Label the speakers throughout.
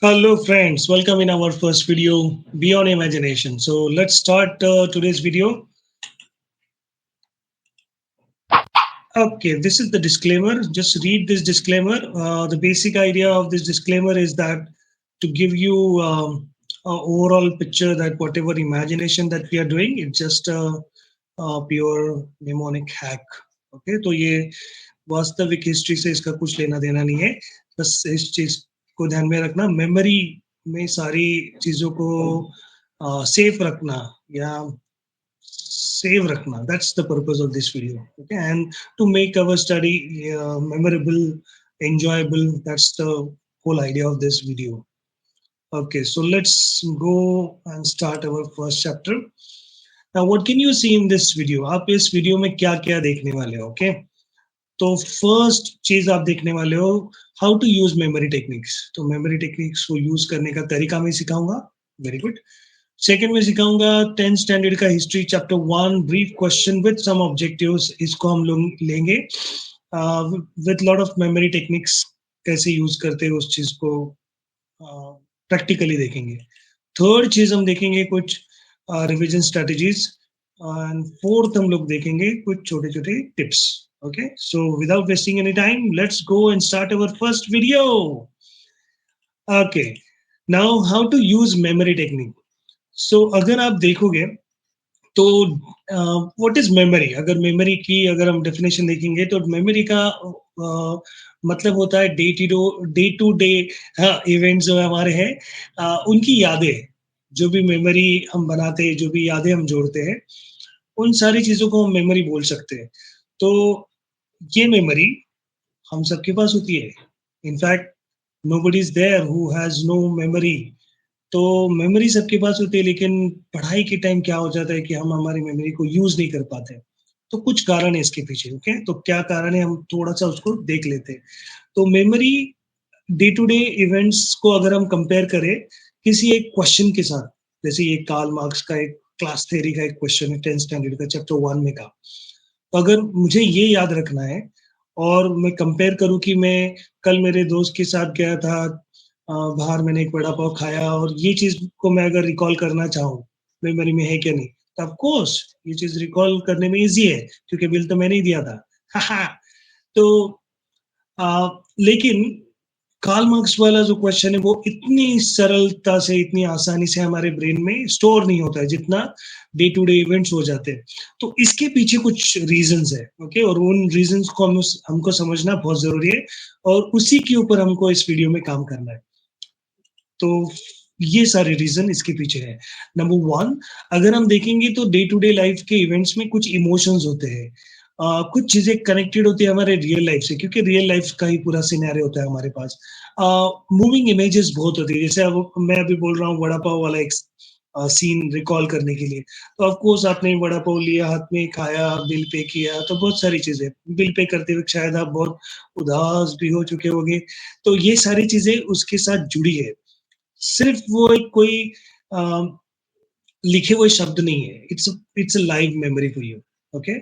Speaker 1: Hello, friends. Welcome in our first video, Beyond Imagination. So let's start today's video. Okay, this is the disclaimer. Just read this disclaimer. The basic idea of this disclaimer is that to give you a overall picture that whatever imagination that we are doing, it's just a pure mnemonic hack. Okay, तो ये वास्तविक history से इसका कुछ लेना देना नहीं है. बस इस चीज को ध्यान में रखना, मेमोरी में सारी चीजों को सेफ रखना या save rakhna. That's the purpose of this video. Okay, and to make our study memorable, enjoyable, that's the whole idea of this video. Okay, so let's go and start our first chapter. Now, what can you see in this video? आप इस video में क्या क्या देखने वाले हो? Okay, तो first चीज आप देखने वाले हो how to use memory techniques. तो मेमोरी टेक्निक्स को यूज करने का तरीका मैं सिखाऊंगा. Very good. सेकंड में सिखाऊंगा 10th स्टैंडर्ड का history chapter 1 brief question with some objectives. इसको हम लोग लेंगे with lot of memory techniques. कैसे यूज करते हैं उस चीज को प्रैक्टिकली देखेंगे. थर्ड चीज हम देखेंगे कुछ रिवीजन स्ट्रेटजीज. एंड फोर्थ हम लोग देखेंगे कुछ छोटे छोटे tips. Okay, so without wasting any time, let's go and start our first video. Okay, now how to use memory technique. So अगर आप देखोगे तो व्हाट इज मेमोरी. अगर मेमोरी की अगर हम डेफिनेशन देखेंगे तो मेमोरी का मतलब होता है डे टू डे इवेंट्स जो हमारे हैं उनकी यादें. जो भी मेमोरी हम बनाते हैं, जो भी यादें हम जोड़ते हैं, उन सारी चीजों को हम मेमोरी बोल सकते हैं. तो ये मेमोरी हम सबके पास होती है. In fact nobody is there who has no memory. तो मेमोरी सबके पास होती है, लेकिन पढ़ाई के टाइम क्या हो जाता है कि हम हमारी मेमोरी को यूज नहीं कर पाते. तो कुछ कारण है इसके पीछे. ओके, तो क्या कारण है हम थोड़ा सा उसको देख लेते हैं. तो memory day to day events को अगर हम कंपेयर करें किसी एक क्वेश्चन के साथ, जैसे ये कार्ल मार्क्स का एक क्लास थ्योरी का एक क्वेश्चन है 10th स्टैंडर्ड का चैप्टर 1 में का. तो अगर मुझे ये याद रखना है और मैं कंपेयर करूं कि मैं कल मेरे दोस्त के साथ गया था बाहर, मैंने एक वड़ा पाव खाया, और ये चीज को मैं अगर रिकॉल करना चाहूँ मेमोरी में है क्या नहीं, तो ऑफ कोर्स ये चीज रिकॉल करने में इजी है क्योंकि बिल तो मैंने ही दिया था. तो लेकिन कार्ल मार्क्स वाला जो क्वेश्चन है वो इतनी सरलता से, इतनी आसानी से हमारे ब्रेन में स्टोर नहीं होता है जितना डे टू डे इवेंट्स हो जाते हैं. तो इसके पीछे कुछ रीजंस है. ओके, और उन रीजंस को हमको समझना बहुत जरूरी है और उसी के ऊपर हमको इस वीडियो में काम करना है. तो ये सारे रीजन इसके पीछे है. नंबर 1, अगर हम देखेंगे तो डे टू डे लाइफ के इवेंट्स में कुछ इमोशंस होते हैं. कुछ चीजें कनेक्टेड होती है हमारे रियल लाइफ से, क्योंकि रियल लाइफ का ही पूरा सिनेरियो होता है हमारे पास. मूविंग इमेजेस बहुत होती है. जैसे अब मैं अभी बोल रहा हूँ वड़ा पाव वाला एक सीन रिकॉल करने के लिए, तो ऑफ कोर्स आपने वड़ा पाव लिया, हाथ में खाया, बिल पे किया, तो बहुत सारी चीजें. बिल पे करते वक्त शायद आप बहुत उदास भी हो चुके होंगे. तो ये सारी चीजें उसके साथ जुड़ी है. सिर्फ वो एक कोई लिखे हुए शब्द नहीं है. It's a live memory for you. Okay,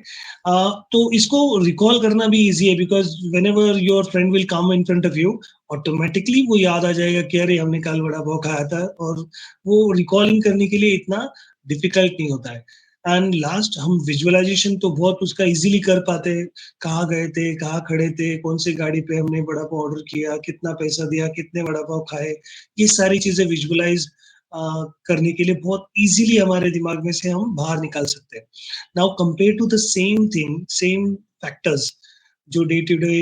Speaker 1: तो इसको रिकॉल करना भी इजी है because when ever your friend will come in front of you, automatically वो याद आ जाएगा कि अरे हमने कल वड़ा पाव खाया था. और वो रिकॉलिंग करने के लिए इतना डिफिकल्ट नहीं होता है. एंड लास्ट, हम विजुअलाइजेशन तो बहुत उसका इजीली कर पाते हैं. कहाँ गए थे, कहाँ खड़े थे, कौन सी गाड़ी पे हमने वड़ा पाव ऑर्डर किया, कितना पैसा दिया, कितने वड़ा पाव खाए, ये सारी चीजें विजुअलाइज करने के लिए बहुत इजीली हमारे दिमाग में से हम बाहर निकाल सकते हैं. Now compare to the same thing, same factors जो डे टू डे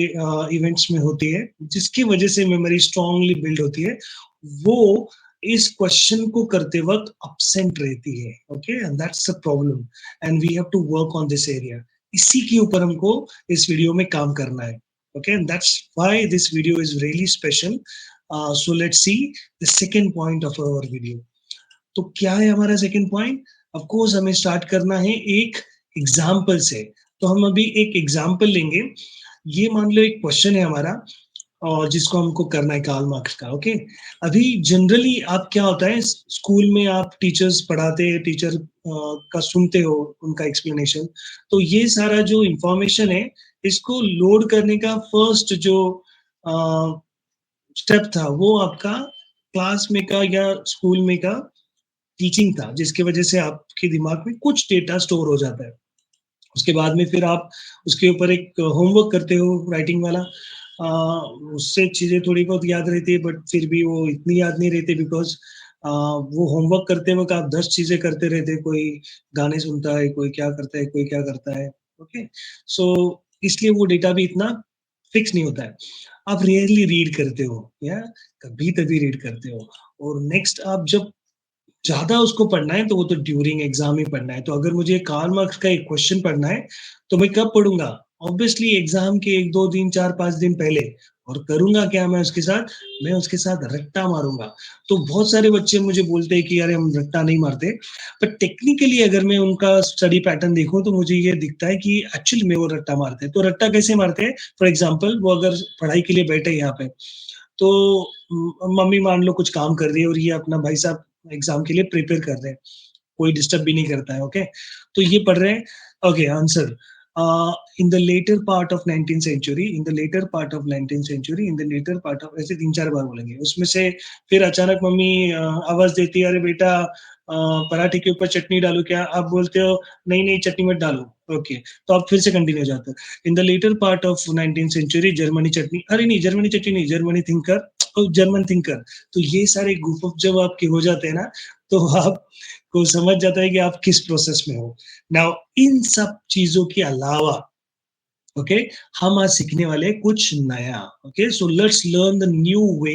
Speaker 1: इवेंट्स में होती है, जिसकी वजह से मेमोरी स्ट्रांगली बिल्ड होती है, वो इस क्वेश्चन को करते वक्त अपसेंट रहती है. Okay, and that's the problem and we have to work on this area. इसी के ऊपर हमको इस वीडियो में काम करना है. Okay, and that's why this video is really special. So let's see the second point of our video. तो क्या है हमारा सेकंड पॉइंट? ऑफ कोर्स हमें स्टार्ट करना है एक एग्जाम्पल से. तो हम अभी एक एग्जाम्पल लेंगे. ये मान लो एक क्वेश्चन है हमारा और जिसको हमको करना है कार्ल मार्क्स का. ओके, अभी जनरली आप क्या होता है, स्कूल में आप टीचर्स पढ़ाते हैं, टीचर का सुनते हो उनका एक्सप्लेनेशन. तो ये सारा जो इंफॉर्मेशन है इसको लोड करने का फर्स्ट जो स्टेप था वो आपका क्लास में का या स्कूल में का टीचिंग था, जिसकी वजह से आपके दिमाग में कुछ डेटा स्टोर हो जाता है। उसके बाद में फिर आप उसके ऊपर एक होमवर्क करते हो राइटिंग वाला। अ, उससे चीज़ें थोड़ी बहुत याद रहती है, बट फिर भी वो इतनी याद नहीं रहती, बिकॉज़ वो होमवर्क करते वक़्त आप 10 चीज़ें करते रहते हैं, कोई गाने सुनता है, कोई क्या करता है, कोई क्या करता है, ओके? सो इसलिए वो डेटा भी इतना फिक्स नहीं होता है। आप रेयरली रीड करते हो या कभी-कभी रीड करते हो, और नेक्स्ट आप जब ज़्यादा उसको पढ़ना है तो वो तो ड्यूरिंग एग्ज़ाम ही पढ़ना है। तो अगर मुझे कार्ल मार्क्स का एक क्वेश्चन पढ़ना है, तो मैं कब पढ़ूँगा? ऑब्वियसली एग्ज़ाम के 1, 2 दिन, 4, 5 दिन पहले। और करूँगा क्या मैं उसके साथ? मैं उसके साथ रट्टा मारूँगा। तो बहुत सारे बच्चे मुझे बोलते हैं कि अरे हम रट्टा नहीं मारते। बट टेक्निकली अगर मैं उनका स्टडी पैटर्न देखूँ तो मुझे ये दिखता है कि एक्चुअली में वो रट्टा मारते हैं। तो रट्टा कैसे मारते हैं? फॉर एग्ज़ाम्पल वो अगर पढ़ाई के लिए बैठे यहाँ पे, तो मम्मी मान लो कुछ काम कर रही है और ये अपना भाई साहब एग्जाम के लिए प्रिपेयर कर रहे हैं, कोई डिस्टर्ब भी नहीं करता है, ओके? तो ये पढ़ रहे हैं, okay answer, in the letter part of 19th century, in the letter part of 19th century, in the letter part of, ऐसे 3-4 बार बोलेंगे। उसमें से फिर अचानक मम्मी आवाज़ देती है, "अरे बेटा पराठे के ऊपर चटनी डालूँ क्या?" आप बोलते हो, "नहीं, नहीं चटनी मत डालो।" ओके, तो आप फिर से कंटिन्यू हो जाते हो। In the letter part of 19th century Germany chutney, अरे नहीं जर्मनी चटनी नहीं, जर्मनी थिंकर, जर्मन थिंकर। तो ये सारे ग्रुप ऑफ जब आपके हो जाते हैं ना, तो आपको समझ जाता है कि आप किस प्रोसेस में हो। नाउ इन सब चीज़ों के अलावा, ओके, हम आज सीखने वाले हैं कुछ नया। Okay, so let's learn the new way,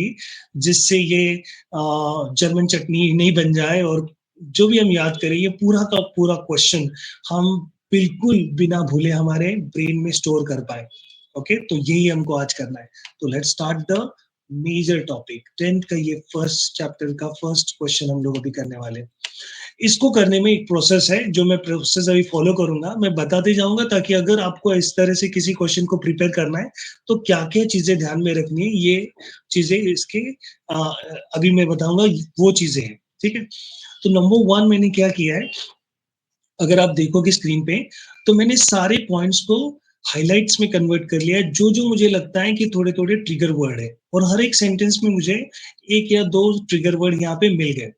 Speaker 1: जिससे ये जर्मन चटनी नहीं बन जाए, और जो भी हम याद करें ये पूरा का पूरा क्वेश्चन हम बिल्कुल बिना भूले हमारे ब्रेन में स्टोर कर पाए। ओके, तो यही हमको आज करना है। तो let's start the major topic. 10th का ये फर्स्ट चैप्टर का फर्स्ट क्वेश्चन हम लोग अभी करने वाले हैं। इसको करने में एक प्रोसेस है, जो मैं प्रोसेस अभी फॉलो करूँगा, मैं बताते जाऊँगा, ताकि अगर आपको इस तरह से किसी क्वेश्चन को प्रिपेयर करना है, तो क्या-क्या चीज़ें ध्यान में रखनी है, ये चीज़ें इसके अभी मैं बताऊँगा, वो चीज़ें हैं, ठीक है? तो नंबर 1 मैंने क्या किया है, अगर आप देखोगे स्क्रीन पे, तो मैंने सारे पॉइंट्स को हाइलाइट्स में कन्वर्ट कर लिया है, जो-जो मुझे लगता है कि थोड़े-थोड़े ट्रिगर वर्ड है, और हर एक सेंटेंस में मुझे 1 या 2 ट्रिगर वर्ड यहाँ पे मिल गए।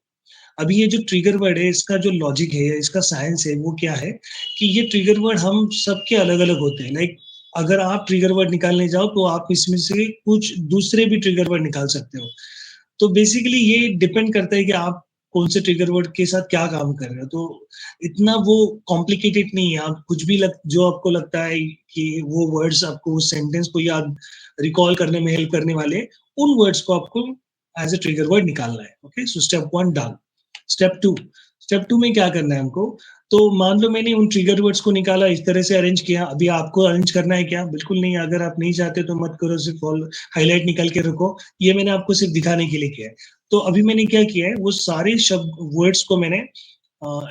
Speaker 1: अभी ये जो ट्रिगर वर्ड है, इसका जो लॉजिक है, इसका साइंस है, वो क्या है कि ये ट्रिगर वर्ड हम सबके अलग-अलग होते हैं। लाइक अगर आप ट्रिगर वर्ड निकालने जाओ, तो आप इसमें से कुछ दूसरे भी ट्रिगर वर्ड निकाल सकते हो। तो बेसिकली ये डिपेंड करता है कि आप कौन से ट्रिगर वर्ड के साथ क्या काम कर रहे हो। तो इतना वो कॉम्प्लिकेटेड नहीं है, आप कुछ भी जो आपको लगता है कि वो वर्ड्स आपको उस सेंटेंस को याद रिकॉल करने में हेल्प करने वाले, उन वर्ड्स को आपको एज़ अ ट्रिगर वर्ड निकालना है। Okay, so step 1 done. Step 2, step 2 में क्या करना है हमको? तो मान लो मैंने उन ट्रिगर वर्ड्स को निकाला, इस तरह से अरेंज किया, अभी आपको अरेंज करना है क्या? बिल्कुल नहीं, अगर आप नहीं चाहते तो मत करो, सिर्फ हाइलाइट निकाल के रखो। ये मैंने आपको सिर्फ दिखाने के लिए किया है। तो अभी मैंने क्या किया है, वो सारे शब्द वर्ड्स को मैंने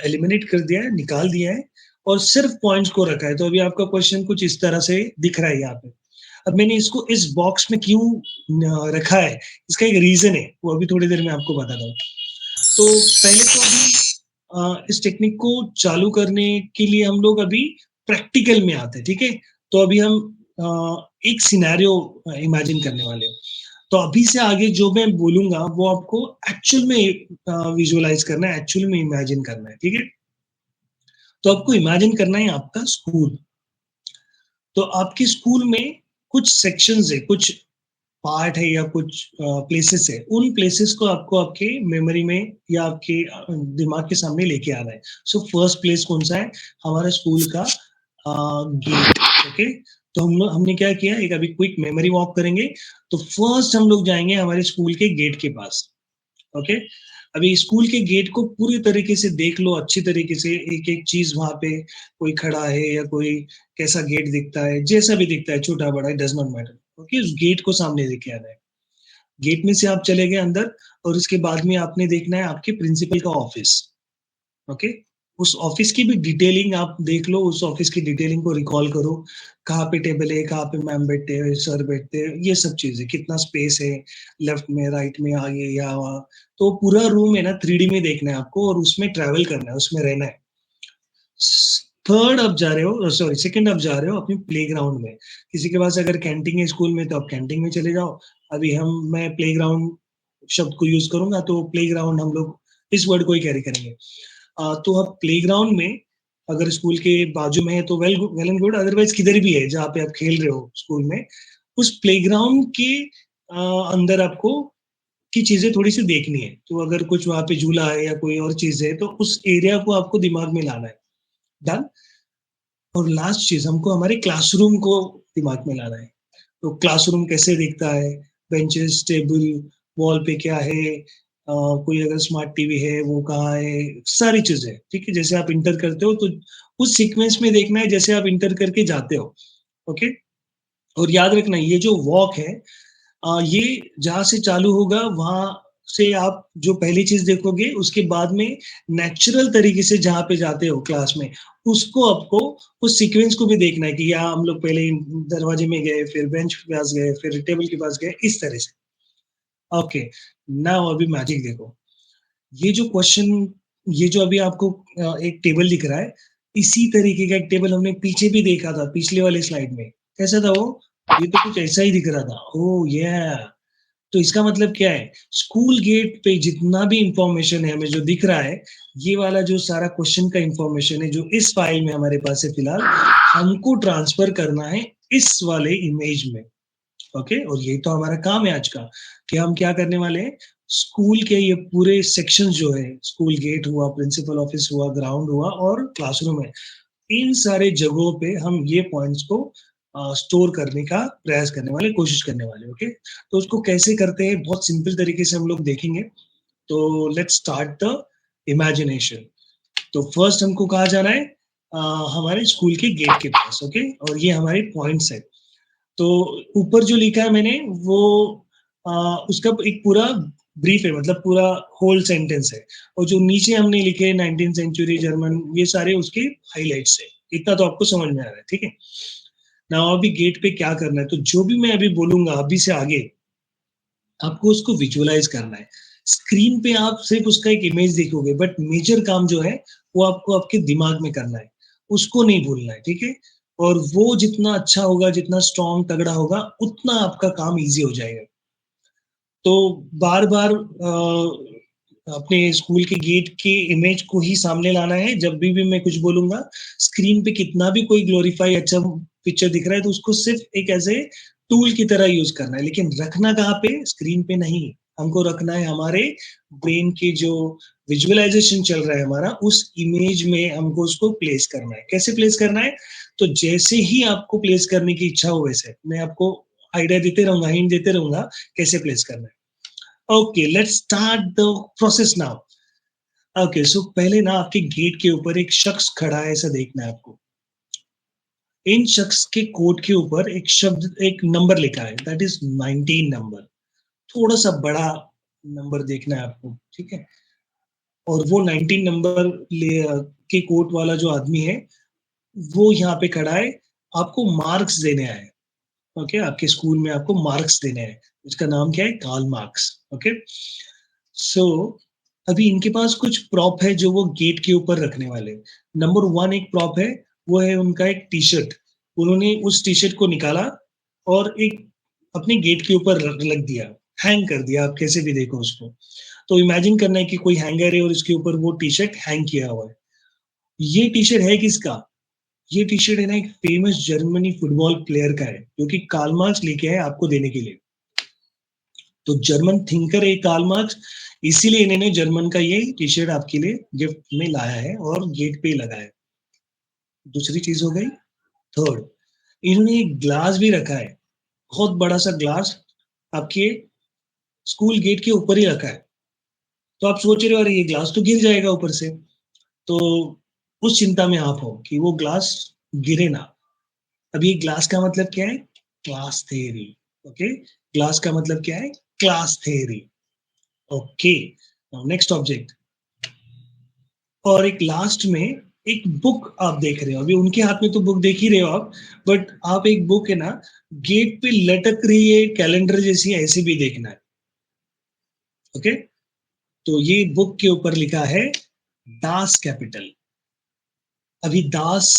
Speaker 1: एलिमिनेट कर दिया है, निकाल दिया है, और सिर्फ पॉइंट्स को रखा है। तो अभी आपका क्वेश्चन कुछ इस तरह से दिख रहा है यहाँ पे। अब मैंने इसको इस बॉक्स में क्यों रखा है, इसका एक रीज़न है, वो अभी थोड़ी देर में आपको बताता हूँ। तो पहले तो अभी इस टेक्निक को चालू करने के लिए हम लोग अभी प्रैक्टिकल में आते हैं, ठीक है? तो अभी हम एक सिनेरियो इमेजिन करने वाले हैं। तो अभी से आगे जो मैं बोलूँगा वो आपको एक्चुअल में विजुअलाइज़ करना है, एक्चुअल में इमेजिन करना है, ठीक है? तो आपको इमेजिन करना है आपका स्कूल। तो आपके स्कूल में कुछ सेक्शंस है, कुछ पार्ट है या कुछ प्लेसेस है, उन प्लेसेस को आपको आपके मेमोरी में या आपके दिमाग के सामने लेके आना है। सो फर्स्ट प्लेस कौन सा है? हमारा स्कूल का गेट। ओके, तो हमने क्या किया, एक अभी क्विक मेमोरी वॉक करेंगे। तो फर्स्ट हम लोग जाएंगे हमारे स्कूल के गेट के पास। ओके, अभी स्कूल के गेट को पूरी तरीके से देख लो, अच्छी तरीके से, एक एक चीज वहां पे कोई खड़ा है या कोई कैसा गेट दिखता है, जैसा भी दिखता है, छोटा बड़ा, डज नॉट मैटर। ओके, उस गेट को सामने लेके आना है। गेट में से आप चले गए अंदर, और उसके बाद में आपने देखना है आपके प्रिंसिपल का ऑफिस। ओके, उस ऑफिस की भी डिटेलिंग आप देख लो, उस ऑफिस की डिटेलिंग को रिकॉल करो, कहाँ पे टेबल है, कहाँ पे मैम बैठते हैं, सर बैठते हैं, ये सब चीजें, कितना स्पेस है, लेफ्ट में, राइट में, आगे या वहाँ। तो पूरा रूम है ना 3D में देखना है आपको, और उसमें ट्रैवल करना है, उसमें रहना है। थर्ड आप जा रहे हो, सॉरी सेकंड आप जा रहे हो अपने प्लेग्राउंड में। किसी के पास अगर कैंटीन है स्कूल में, तो आप कैंटीन में चले जाओ। अभी मैं प्लेग्राउंड शब्द को यूज करूंगा तो प्लेग्राउंड हम लोग इस वर्ड को ही कैरी करेंगे। तो अब प्लेग्राउंड में अगर स्कूल के बाजू में है तो वेल एंड गुड, अदरवाइज किधर भी है जहाँ पे आप खेल रहे हो स्कूल में, उस प्लेग्राउंड के अंदर आपको की चीजें थोड़ी सी देखनी है। तो अगर कुछ वहां पे झूला है या कोई और चीज है तो उस एरिया को आपको दिमाग में लाना है। डन। और लास्ट चीज हमको हमारे क्लासरूम को दिमाग में लाना है। तो क्लासरूम कैसे दिखता है, बेंचेस, टेबल, वॉल पे क्या है, कोई अगर स्मार्ट टीवी है वो कहाँ है, सारी चीजें। ठीक है, जैसे आप इंटर करते हो तो उस सीक्वेंस में देखना है जैसे आप इंटर करके जाते हो। ओके। और याद रखना ये जो वॉक है, ये जहां से चालू होगा वहां से आप जो पहली चीज देखोगे, उसके बाद में नेचुरल तरीके से जहां पे जाते हो क्लास में, उसको आपको उस सीक्वेंस को भी देखना है कि यहाँ हम लोग पहले दरवाजे में गए, फिर बेंच के पास गए, फिर टेबल के पास गए, इस तरह से। ओके। नाउ अभी मैजिक देखो। ये जो क्वेश्चन, ये जो अभी आपको एक टेबल दिख रहा है, इसी तरीके का एक टेबल हमने पीछे भी देखा था पिछले वाले स्लाइड में। कैसा था वो? ये तो कुछ ऐसा ही दिख रहा था। ओह ये, तो इसका मतलब क्या है, स्कूल गेट पे जितना भी इंफॉर्मेशन है हमें जो दिख रहा है, ये वाला जो सारा क्वेश्चन का इंफॉर्मेशन है जो इस फाइल में हमारे पास है फिलहाल, हमको ट्रांसफर करना है इस वाले इमेज में। ओके। और यही तो हमारा काम है आज का, कि हम क्या करने वाले हैं, स्कूल के ये पूरे सेक्शंस जो है, स्कूल गेट हुआ, प्रिंसिपल ऑफिस हुआ, ग्राउंड हुआ और क्लासरूम है, इन सारे जगहों पे हम ये पॉइंट्स को स्टोर करने का प्रयास करने वाले, कोशिश करने वाले। ओके। तो उसको कैसे करते हैं, बहुत सिंपल तरीके से हम लोग देखेंगे। तो लेट्स स्टार्ट द इमेजिनेशन। तो फर्स्ट हमको कहा जाना है हमारे स्कूल के गेट के पास। ओके। और ये हमारे पॉइंट्स है। तो ऊपर जो लिखा है मैंने वो उसका एक पूरा ब्रीफ है, मतलब पूरा होल सेंटेंस है। और जो नीचे हमने लिखे 19th सेंचुरी जर्मन, ये सारे उसके हाइलाइट्स है। इतना तो आपको समझ में आ रहा है, ठीक है। ना अभी गेट पे क्या करना है, तो जो भी मैं अभी बोलूंगा अभी से आगे, आपको उसको विजुअलाइज करना है। स्क्रीन पे आप सिर्फ उसका एक इमेज देखोगे, बट मेजर काम जो है वो आपको आपके दिमाग में करना है, उसको नहीं भूलना है, ठीक है। और वो जितना अच्छा होगा, जितना स्ट्रांग तगड़ा होगा, उतना आपका काम इजी हो जाएगा। तो बार बार अपने स्कूल के गेट के इमेज को ही सामने लाना है जब भी मैं कुछ बोलूंगा। स्क्रीन पे कितना भी कोई ग्लोरीफाई अच्छा पिक्चर दिख रहा है तो उसको सिर्फ एक ऐसे टूल की तरह यूज करना है, लेकिन रखना कहाँ पे, स्क्रीन पे नहीं। हमको रखना है हमारे ब्रेन की जो विजुअलाइजेशन चल रहा है हमारा, उस इमेज में हमको उसको प्लेस करना है। कैसे प्लेस करना है, तो जैसे ही आपको प्लेस करने की इच्छा हो वैसे मैं आपको आइडिया देते रहूंगा, हिंट देते रहूंगा कैसे प्लेस करना है। Okay, let's start the process now. Okay, so पहले ना आपके गेट के ऊपर एक शख्स खड़ा है ऐसा देखना है आपको। इन शख्स के कोट के ऊपर एक शब्द, एक नंबर लिखा है, दैट इज 19 नंबर। थोड़ा सा बड़ा नंबर देखना है आपको, ठीक है। और वो 19 नंबर के कोट वाला जो आदमी है वो यहाँ पे खड़ा है, आपको मार्क्स देने आए। ओके, आपके स्कूल में आपको मार्क्स देने हैं। उसका नाम क्या है, कार्ल मार्क्स। ओके। सो अभी इनके पास कुछ प्रॉप है जो वो गेट के ऊपर रखने वाले। नंबर 1 एक प्रॉप है, वो है उनका एक टी शर्ट। उन्होंने उस टी शर्ट को निकाला और एक अपने गेट के ऊपर रख दिया, हैंग कर दिया, आप कैसे भी देखो उसको। तो इमेजिन करना है कि कोई हैंगर है और इसके ऊपर वो टी शर्ट हैंग किया हुआ है। ये टी शर्ट है किसका, ये टी शर्ट है ना एक फेमस जर्मनी फुटबॉल प्लेयर का है, जो कि कार्ल मार्क्स लेके आए आपको देने के लिए। तो जर्मन थिंकर है कार्ल मार्क्स, इसीलिए इन्होंने जर्मन का ये टी शर्ट आपके लिए गिफ्ट में लाया है और गेट पे लगाया है। दूसरी चीज हो गई। थर्ड, इन्होंने एक ग्लास भी रखा है, बहुत बड़ा सा ग्लास, आपके स्कूल गेट के ऊपर ही रखा है। तो आप सोच रहे हो अरे ये ग्लास तो गिर जाएगा ऊपर से, तो उस चिंता में आप हो कि वो ग्लास गिरे ना। अब ये ग्लास का मतलब क्या है, क्लास थ्योरी। ओके, ग्लास का मतलब क्या है, class theory. Okay, now next object. और एक लास्ट में एक बुक आप देख रहे हो, अभी उनके हाथ में तो बुक देख ही रहे हो आप, बट आप एक बुक है ना गेट पे लटक रही है कैलेंडर जैसी, ऐसे भी देखना है। ओके। तो ये बुक के ऊपर लिखा है दास कैपिटल। अभी दास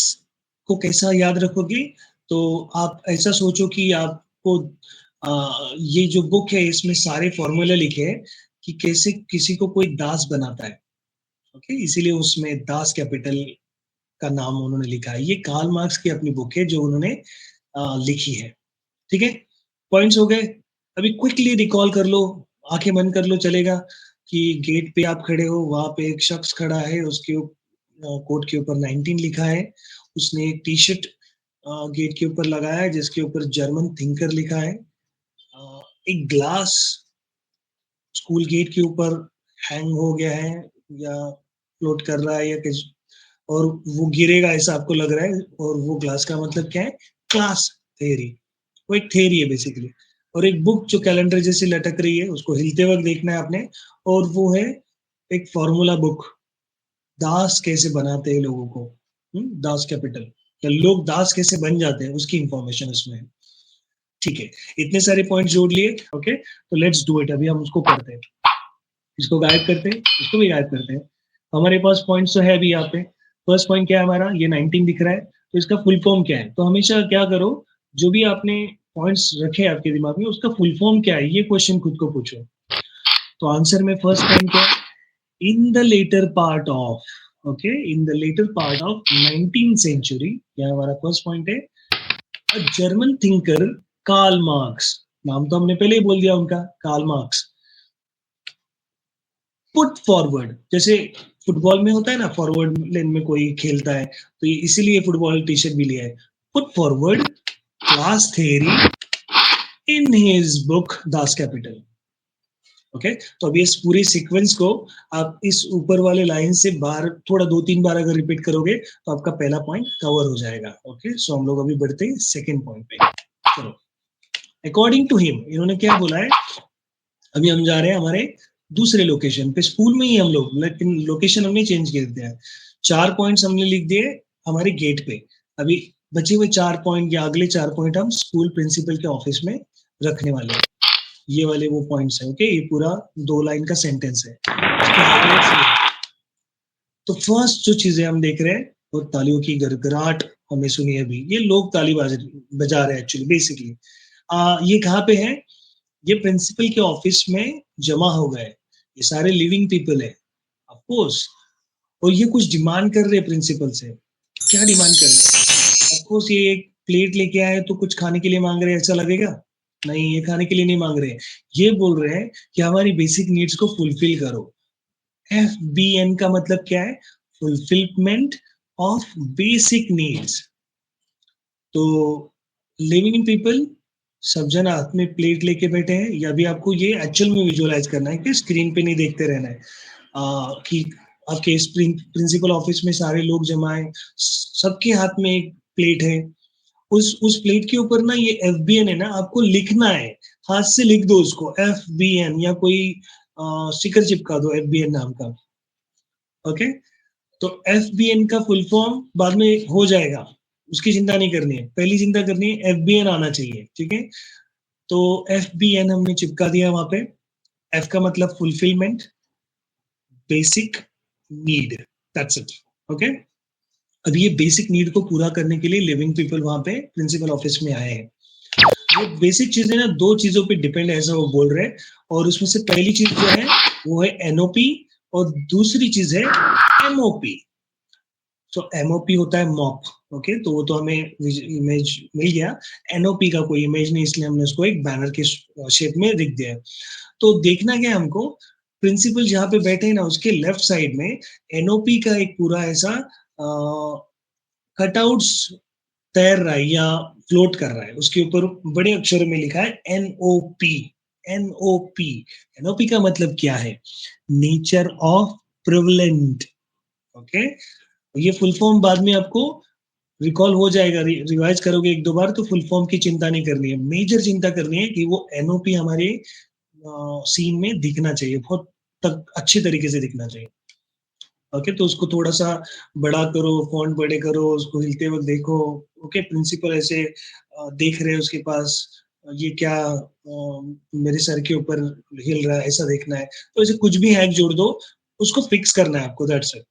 Speaker 1: को कैसा याद रखोगे, तो आप ऐसा सोचो कि आपको ये जो बुक है इसमें सारे फॉर्मूले लिखे हैं कि कैसे किसी को कोई दास बनाता है। ओके, इसीलिए उसमें दास कैपिटल का नाम उन्होंने लिखा है। ये कार्ल मार्क्स की अपनी बुक है जो उन्होंने लिखी है। ठीक है, पॉइंट्स हो गए। अभी क्विकली रिकॉल कर लो, आंखें बंद कर लो, चलेगा कि गेट पे आप खड़े हो, वहां पे एक शख्स खड़ा है, उसके कोट के ऊपर 19 लिखा है। उसने एक टी शर्ट गेट के ऊपर लगाया है जिसके ऊपर जर्मन थिंकर लिखा है। एक ग्लास स्कूल गेट के ऊपर हैंग हो गया है या फ्लोट कर रहा है या किस, और वो गिरेगा ऐसा आपको लग रहा है। और वो ग्लास का मतलब क्या है? Class theory. वो एक थेरी है बेसिकली। और एक बुक जो कैलेंडर जैसी लटक रही है, उसको हिलते वक्त देखना है आपने। और वो है एक फॉर्मूला बुक, दास कैसे बनाते हैं लोगों को, दास कैपिटल, या लोग दास कैसे बन जाते हैं उसकी इंफॉर्मेशन उसमें है। ठीक है, इतने सारे पॉइंट जोड़ लिए। ओके, तो लेट्स डू इट। अभी हम उसको करते हैं, इसको गायब करते हैं, इसको भी गायब करते हैं। हमारे पास पॉइंट्स तो है अभी यहाँ पे। फर्स्ट पॉइंट क्या है हमारा? ये 19 दिख रहा है, तो इसका फुल फॉर्म क्या है? तो हमेशा क्या करो, जो भी आपने पॉइंट्स रखे आपके दिमाग में, उसका फुल फॉर्म क्या है, ये क्वेश्चन खुद को पूछो। तो आंसर में फर्स्ट पॉइंट क्या है? In the letter part of, okay, in the letter part of 19th century, यह हमारा फर्स्ट पॉइंट है। A German thinker Karl Marx, नाम तो हमने पहले ही बोल दिया उनका, कार्ल मार्क्स, पुट फॉरवर्ड, जैसे फुटबॉल में होता है ना, फॉरवर्ड लेन में कोई खेलता है, तो ये इसीलिए फुटबॉल टी शर्ट भी लिया है। Put forward class theory in his book Das Kapital. Okay, तो अब इस पूरी सीक्वेंस को आप इस ऊपर वाले लाइन से बार थोड़ा 2-3 बार अगर रिपीट करोगे तो आपका पहला पॉइंट कवर हो जाएगा। ओके, सो हम लोग अभी बढ़ते हैं सेकेंड पॉइंट पे। चलो, अकॉर्डिंग टू हिम, इन्होंने क्या बोला है? अभी हम जा रहे हैं हमारे दूसरे लोकेशन पे, स्कूल में ही हम लोग, लेकिन लोकेशन हमने चेंज कर दिया है। 4 पॉइंट्स हमने लिख दिए हमारे गेट पे। अभी बचे हुए 4 पॉइंट या अगले 4 पॉइंट हम स्कूल प्रिंसिपल के ऑफिस में रखने वाले हैं। ये वाले वो पॉइंट्स है। ओके, ये पूरा 2 लाइन का सेंटेंस है। तो फर्स्ट जो चीजें हम देख रहे हैं वो तालियों की गड़गड़ाहट हमें सुनी अभी। ये लोग ताली बजा रहे हैं एक्चुअली बेसिकली। ये कहाँ पे है? ये प्रिंसिपल के ऑफिस में जमा हो गए। ये सारे लिविंग पीपल है ऑफ कोर्स, और ये कुछ डिमांड कर रहे हैं प्रिंसिपल से। क्या डिमांड कर रहे हैं? ऑफ कोर्स ये एक प्लेट लेके आए तो कुछ खाने के लिए मांग रहे हैं, ऐसा लगेगा? नहीं, ये खाने के लिए नहीं मांग रहे हैं। ये बोल रहे हैं कि हमारी बेसिक नीड्स को फुलफिल करो। FBN का मतलब क्या है? Fulfilment of basic needs. तो लिविंग पीपल सब जन हाथ में प्लेट लेके बैठे हैं, या भी आपको ये एक्चुअल में विजुअलाइज करना है कि स्क्रीन पे नहीं देखते रहना है। कि आपके प्रिंसिपल ऑफिस में सारे लोग जमा है, सबके हाथ में एक प्लेट है। उस प्लेट के ऊपर ना ये FBN है ना, आपको लिखना है, हाथ से लिख दो उसको FBN, या कोई स्टिकर चिपका दो FBN नाम का। ओके, तो FBN का फुल फॉर्म बाद में हो जाएगा, उसकी चिंता नहीं करनी है। पहली चिंता करनी है FBN आना चाहिए। ठीक है, तो FBN हमने चिपका दिया वहां पे। F का मतलब fulfilment, basic need, that's it. Okay, अब ये बेसिक नीड को पूरा करने के लिए लिविंग पीपल वहां पे प्रिंसिपल ऑफिस में आए हैं। ये बेसिक चीजें ना 2 चीजों पे डिपेंड है, ऐसा वो बोल रहे हैं। और उसमें से पहली चीज जो है वो है NOP, और दूसरी चीज है MOP। तो MOP होता है मॉप। ओके, तो वो तो हमें इमेज मिल गया। NOP का कोई इमेज नहीं, इसलिए हमने उसको एक बैनर के शेप में लिख दिया है। तो देखना क्या हमको, प्रिंसिपल जहाँ पे बैठे हैं ना, उसके लेफ्ट साइड में NOP का एक पूरा ऐसा कटआउट्स तैर रहा है या फ्लोट कर रहा है। उसके ऊपर बड़े अक्षरों में लिखा है NOP। NOP, NOP का मतलब क्या है? Nature of prevalent. ओके, ये फुल फॉर्म बाद में आपको रिकॉल हो जाएगा, रिवाइज करोगे 1-2 बार तो फुल फॉर्म की चिंता नहीं करनी है। मेजर चिंता करनी है कि वो NOP हमारे सीन में दिखना चाहिए, बहुत अच्छे तरीके से दिखना चाहिए। ओके, तो उसको थोड़ा सा बड़ा करो, फॉन्ट बड़े करो, उसको हिलते वक्त देखो। ओके, प्रिंसिपल ऐसे देख रहे हैं उसके पास, ये क्या मेरे सर के ऊपर हिल रहा है, ऐसा देखना है। तो ऐसे कुछ भी हैक जोड़ दो, उसको फिक्स करना है आपको, दैट्स इट।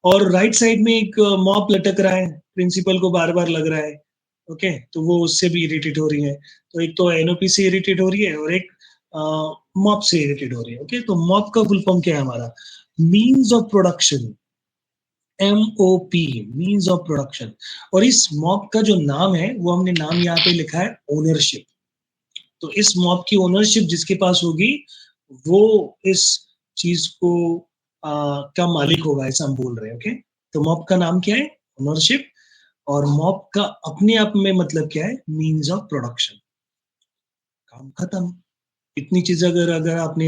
Speaker 1: और राइट साइड में एक मॉप लटक रहा है, प्रिंसिपल को बार बार लग रहा है। ओके, तो वो उससे भी इरिटेट हो रही है। तो एक तो एनओपी से इरिटेट हो रही है और एक मॉप से इरिटेट हो रही है। ओके, तो मॉप का फुल फॉर्म क्या है हमारा? Means of production, MOP, means of production. और इस मॉप का जो नाम है वो हमने नाम यहाँ पे लिखा है ओनरशिप। तो इस मॉप की ओनरशिप जिसके पास होगी वो इस चीज को का मालिक होगा, ऐसा हम बोल रहे हैं। ओके, तो मॉप का नाम क्या है? ओनरशिप। और मॉप का अपने आप में मतलब क्या है? Means of production. काम खत्म। इतनी चीज अगर अगर आपने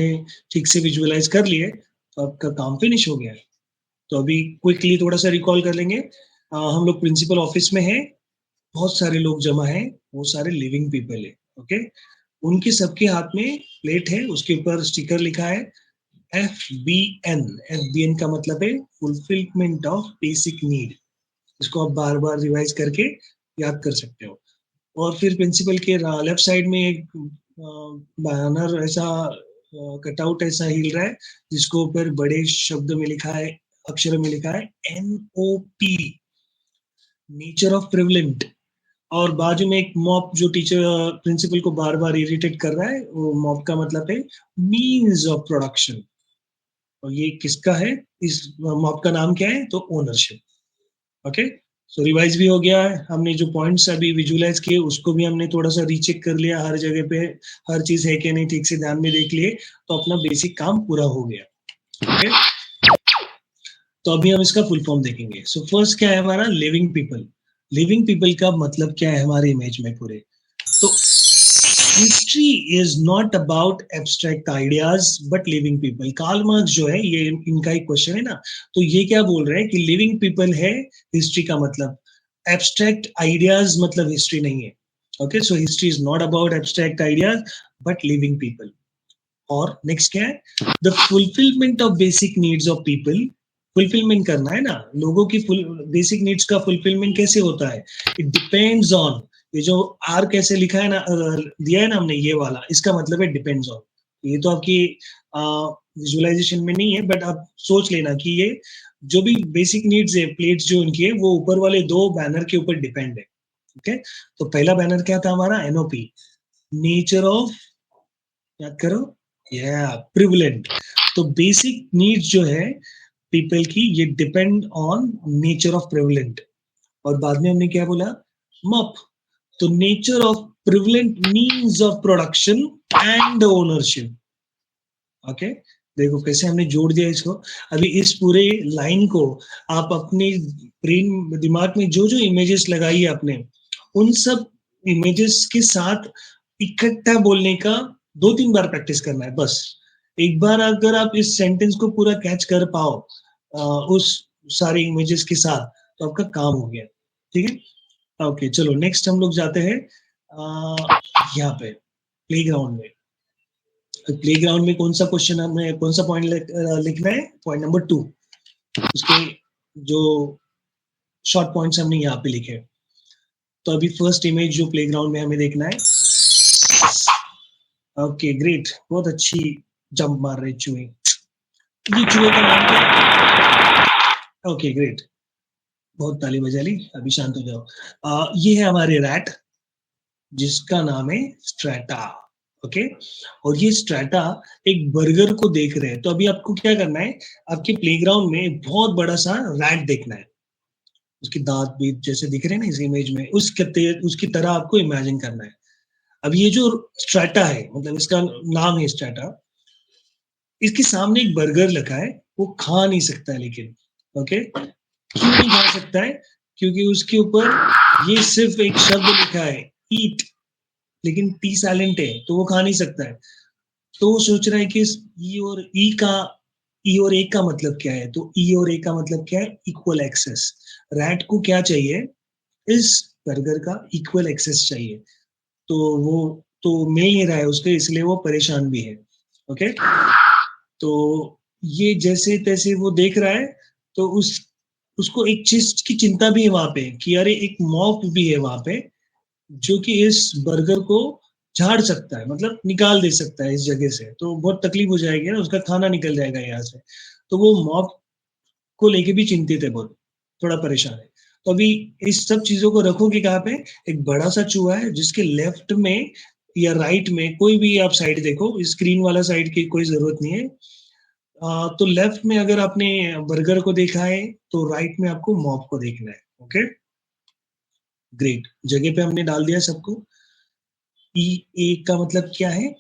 Speaker 1: ठीक से विजुअलाइज कर लिए तो आपका काम फिनिश हो गया है। तो अभी क्विकली थोड़ा सा रिकॉल कर लेंगे। हम लोग प्रिंसिपल ऑफिस में हैं, बहुत सारे लोग जमा हैं, वो सारे लिविंग पीपल है। ओके, उनके सबके हाथ में प्लेट है, उसके ऊपर स्टिकर लिखा है FBN। FBN का मतलब है फुलफिलमेंट ऑफ बेसिक नीड। इसको आप बार बार रिवाइज करके याद कर सकते हो। और फिर प्रिंसिपल के लेफ्ट साइड में एक बैनर ऐसा कटआउट ऐसा हिल रहा है जिसको ऊपर बड़े शब्द में लिखा है, अक्षर में लिखा है NOP, नेचर ऑफ प्रिविलेंट। और बाजू में एक मॉप जो टीचर प्रिंसिपल को बार बार इरिटेट कर रहा है, वो मॉप का मतलब है मीन्स ऑफ प्रोडक्शन। और ये किसका है? इस मॉप का नाम क्या है? तो ओनरशिप। ओके, सो रिवाइज भी हो गया है। हमने जो पॉइंट्स अभी विजुअलाइज किए उसको भी हमने थोड़ा सा रीचेक कर लिया, हर जगह पे हर चीज है कि नहीं ठीक से ध्यान में देख लिए, तो अपना बेसिक काम पूरा हो गया। ओके, तो अभी हम इसका फुल फॉर्म देखेंगे। सो फर्स्ट क्या है हमारा? Living people. लिविंग पीपल का मतलब क्या है हमारे इमेज में पूरे? तो history is not about abstract ideas but living people. Karl Marx जो है, ये इनका एक क्वेश्चन है ना, तो ये क्या बोल रहे हैं कि लिविंग पीपल है हिस्ट्री का मतलब, एब्स्ट्रैक्ट आइडियाज मतलब हिस्ट्री नहीं है। Okay, so history is not about abstract ideas but living people. और नेक्स्ट क्या है? The fulfilment of basic needs of people. Fulfilment करना है ना लोगों की, बेसिक नीड्स का फुलफिलमेंट कैसे होता है? इट डिपेंड्स ऑन, ये जो आर कैसे लिखा है ना, दिया है ना हमने ये वाला, इसका मतलब है डिपेंड्स ऑन। ये तो आपकी विजुअलाइजेशन में नहीं है, बट आप सोच लेना कि ये जो भी बेसिक नीड्स है, प्लेट्स जो उनकी है, वो ऊपर वाले दो बैनर के ऊपर डिपेंड है। ओके, तो पहला बैनर क्या था हमारा? एनओपी, नेचर ऑफ, याद करो, या प्रिविलेंट। तो बेसिक नीड्स जो है पीपल की, ये depend on nature of prevalent. और बाद में हमने क्या बोला? मॉप। तो nature of prevalent means of production and ownership. Okay, देखो कैसे हमने जोड़ दिया इसको। अभी इस पूरे लाइन को आप अपने ब्रेन दिमाग में जो जो इमेजेस लगाई है आपने, उन सब इमेजेस के साथ इकट्ठा बोलने का 2-3 बार प्रैक्टिस करना है बस। एक बार अगर आप इस सेंटेंस को पूरा कैच कर पाओ उस सारे इमेजेस के साथ, तो आपका काम हो गया। ठीक है, ओके, चलो नेक्स्ट हम लोग जाते हैं यहाँ पे प्लेग्राउंड में। प्लेग्राउंड में कौन सा क्वेश्चन हमें, कौन सा पॉइंट लिखना है? Point number 2। उसके जो शॉर्ट पॉइंट्स हमने यहाँ पे लिखे। तो अभी फर्स्ट इमेज जो प्लेग्राउंड में हमें देखना है। ओके ग्रेट, बहुत अच्छी जंप मार रहे चूहे। ये चूहे का नाम क्या? ओके ग्रेट, बहुत ताली बजा ली। अभी शांत हो जाओ। ये है हमारे रैट जिसका नाम है स्ट्रैटा। ओके, और ये स्ट्रैटा एक बर्गर को देख रहे हैं। तो अभी आपको क्या करना है? आपके प्लेग्राउंड में बहुत बड़ा सा रैट देखना है, उसके दांत भी जैसे दिख रहे हैं ना इस इमेज में, उसकी तरह आपको इमेजिन करना है। अब ये जो स्ट्रैटा है, मतलब इसका नाम है स्ट्रैटा, इसके सामने एक बर्गर लगा है, वो खा नहीं सकता है लेकिन। ओके, क्यों नहीं खा सकता है? क्योंकि उसके ऊपर ये सिर्फ एक शब्द लिखा है, ईट, लेकिन टी साइलेंट है, तो वो खा नहीं सकता है। तो वो सोच रहा है कि ई और ए का मतलब क्या है? तो ई और ए का मतलब क्या है? Equal access. रैट को क्या चाहिए? इस बर्गर का इक्वल एक्सेस चाहिए। तो वो तो मिल नहीं रहा है उसको, इसलिए वो परेशान भी है। ओके, तो ये जैसे तैसे वो देख रहा है, तो उसको एक चीज की चिंता भी है वहां पे कि अरे एक मॉप भी है वहां पे जो कि इस बर्गर को झाड़ सकता है, मतलब निकाल दे सकता है इस जगह से, तो बहुत तकलीफ हो जाएगी ना, उसका खाना निकल जाएगा यहाँ से। तो वो मॉप को लेके भी चिंतित है, बहुत थोड़ा परेशान है। तो अभी इस सब चीजों को रखोगे कहाँ पे, एक बड़ा सा चूहा है जिसके लेफ्ट में या राइट में, कोई भी आप साइड देखो, स्क्रीन वाला साइड की कोई जरूरत नहीं है। तो लेफ्ट में अगर आपने बर्गर को देखा है तो राइट में आपको मॉप को देखना है। ओके, ग्रेट, जगह पे हमने डाल दिया सबको। ई ए का मतलब क्या है,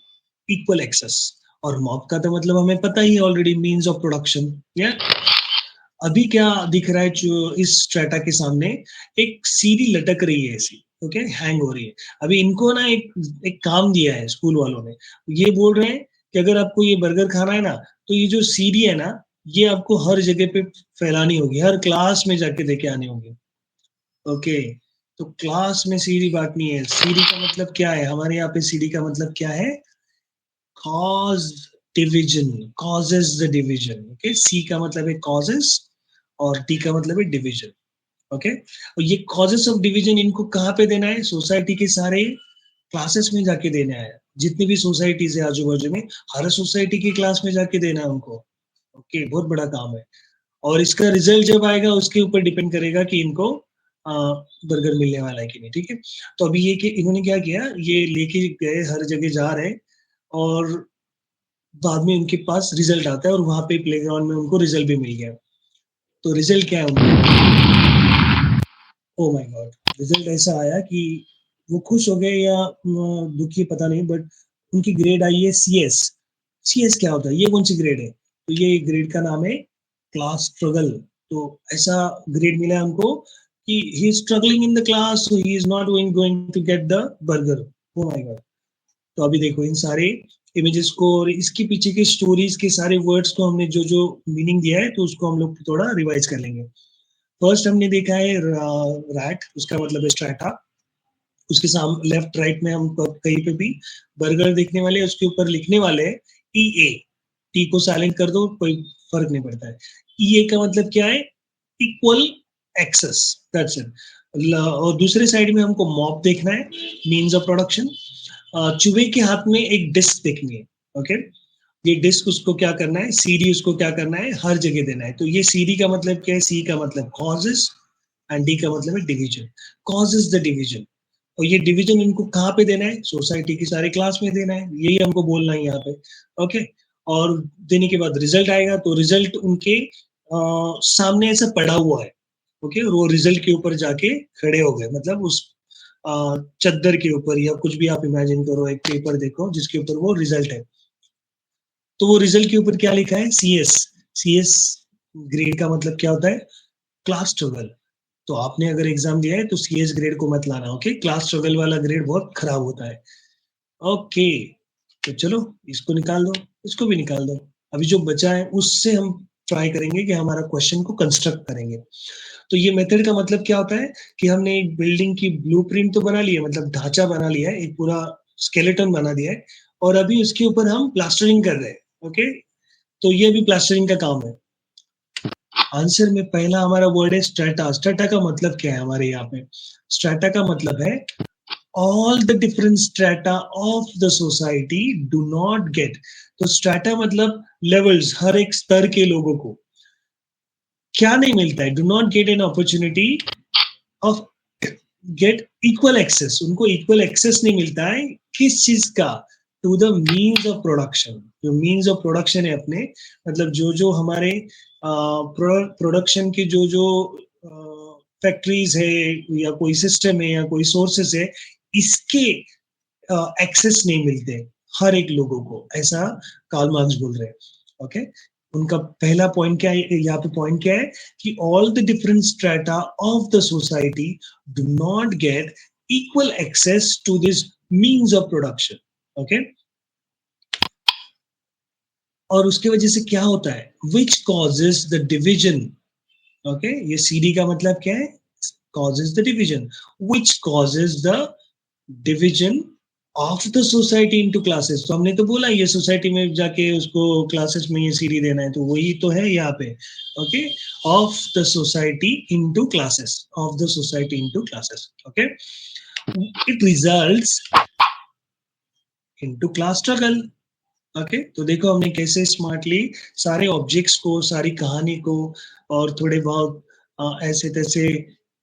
Speaker 1: इक्वल एक्सेस, और मॉप का तो मतलब हमें पता ही है ऑलरेडी, मींस ऑफ प्रोडक्शन। या अभी क्या दिख रहा है जो इस स्ट्रेटा के सामने, एक सीढ़ी लटक रही है ऐसी, ओके, हैंग हो रही है। अभी इनको ना एक काम दिया है स्कूल वालों ने, ये बोल रहे हैं कि अगर आपको ये बर्गर खाना है ना, तो ये जो सीढ़ी है ना, ये आपको हर जगह पे फैलानी होगी, हर क्लास में जाके देके आनी होगी। ओके, तो क्लास में सीढ़ी बांटनी है। सीढ़ी का मतलब क्या है, हमारे यहाँ पे सीढ़ी का मतलब क्या है, cause division, causes the division. Okay, C का मतलब है कॉजेस और डी का मतलब है डिवीजन। ओके, और ये कॉजेस ऑफ डिवीजन इनको कहाँ पे देना है, सोसाइटी के सारे क्लासेस में जाके देना है। जितनी भी सोसाइटीज है आजू बाजू में, हर सोसाइटी की क्लास में जाके देना है उनको। ओके, बहुत बड़ा काम है। और इसका रिजल्ट जब आएगा उसके ऊपर डिपेंड करेगा कि इनको बर्गर मिलने वाला है कि नहीं। ठीक है, तो अभी ये कि इन्होंने क्या किया, ये लेके गए, हर जगह जा रहे हैं, और बाद में उनके पास रिजल्ट आता है, और वहां पे प्लेग्राउंड में उनको रिजल्ट भी मिल गया। तो रिजल्ट क्या है उनका, ओ माय गॉड, रिजल्ट ऐसा आया कि वो खुश हो गए या दुखी, पता नहीं, बट उनकी ग्रेड आई है CS। CS क्या होता है, ये कौन सी ग्रेड है, तो ये ग्रेड का नाम है क्लास स्ट्रगल। तो ऐसा ग्रेड मिला हमको कि he is struggling in the class, so he is not going to get the burger. Oh my god. तो अभी देखो इन सारे इमेजेस को और इसके पीछे के स्टोरीज के सारे वर्ड्स को हमने जो जो मीनिंग दिया है, तो उसको हम लोग थोड़ा रिवाइज कर लेंगे। फर्स्ट हमने देखा है रैट, उसका मतलब है स्ट्रैटा। उसके सामने लेफ्ट राइट में हम कहीं पे भी बर्गर देखने वाले, उसके ऊपर लिखने वाले EA। टी को साइलेंट कर दो, कोई फर्क नहीं पड़ता है। EA का मतलब क्या है, इक्वल एक्सेस, दैट्स इट। और दूसरे साइड में हमको मॉप देखना है, मीन्स ऑफ प्रोडक्शन। चूहे के हाथ में एक डिस्क देखनी है। ओके, ये डिस्क उसको क्या करना है, सीडी उसको क्या करना है, हर जगह देना है। तो ये सीडी का मतलब क्या है, सी का मतलब कॉजेस एंड डी का मतलब है division. Cause is the division, और ये डिवीजन इनको कहाँ पे देना है, सोसाइटी की सारे क्लास में देना है, यही हमको बोलना है यहाँ पे। ओके, और देने के बाद रिजल्ट आएगा, तो रिजल्ट उनके सामने ऐसा पड़ा हुआ है। ओके, और वो रिजल्ट के ऊपर जाके खड़े हो गए, मतलब उस चद्दर के ऊपर, या कुछ भी आप इमेजिन करो, एक पेपर देखो जिसके ऊपर वो रिजल्ट है। तो वो रिजल्ट के ऊपर क्या लिखा है, CS। CS ग्रेड का मतलब क्या होता है, क्लास स्ट्रगल। तो आपने अगर एग्जाम दिया है तो CS ग्रेड को मत लाना। ओके, क्लास स्ट्रगल वाला ग्रेड बहुत खराब होता है। ओके, तो चलो इसको निकाल दो, इसको भी निकाल दो। अभी जो बचा है उससे हम ट्राई करेंगे कि हमारा क्वेश्चन को कंस्ट्रक्ट करेंगे। तो ये मेथड का मतलब क्या होता है कि हमने एक बिल्डिंग की ब्लूप्रिंट तो बना ली है, मतलब ढांचा बना लिया है, एक पूरा स्केलेटन बना दिया है, और अभी उसके ऊपर हम प्लास्टरिंग कर रहे हैं। ओके, तो ये भी प्लास्टरिंग का काम है। आंसर में पहला हमारा वर्ड है स्ट्रेटा। स्ट्रेटा का मतलब क्या है हमारे यहाँ पे, स्ट्रेटा का मतलब है all the different strata of the society do not get. तो स्ट्रेटा मतलब लेवल्स, हर एक स्तर के लोगों को क्या नहीं मिलता है, do not get an opportunity of get equal access, उनको इक्वल एक्सेस नहीं मिलता है, किस चीज का, to the means of production. जो मीन्स ऑफ प्रोडक्शन है अपने, मतलब जो जो हमारे प्रोडक्शन के जो जो फैक्ट्रीज है, या कोई सिस्टम है, या कोई सोर्सेस है, इसके एक्सेस नहीं मिलते हर एक लोगों को, ऐसा कार्ल मार्क्स बोल रहे हैं। ओके, उनका पहला पॉइंट क्या है, यहाँ पे पॉइंट क्या है कि all the different strata of the society do not get equal access to this means of production. Okay, और उसके वजह से क्या होता है, which causes the division. Okay, ये CD का मतलब क्या है, causes the division, which causes the division of the society into classes। तो हमने तो बोला ये सोसाइटी में जाके उसको क्लासेस में ये CD देना है, तो वही तो है यहाँ पे। Okay, of the society into classes, of the society into classes। Okay, it results into class struggle। Okay, तो देखो हमने कैसे स्मार्टली सारे ऑब्जेक्ट्स को, सारी कहानी को, और थोड़े बहुत ऐसे तैसे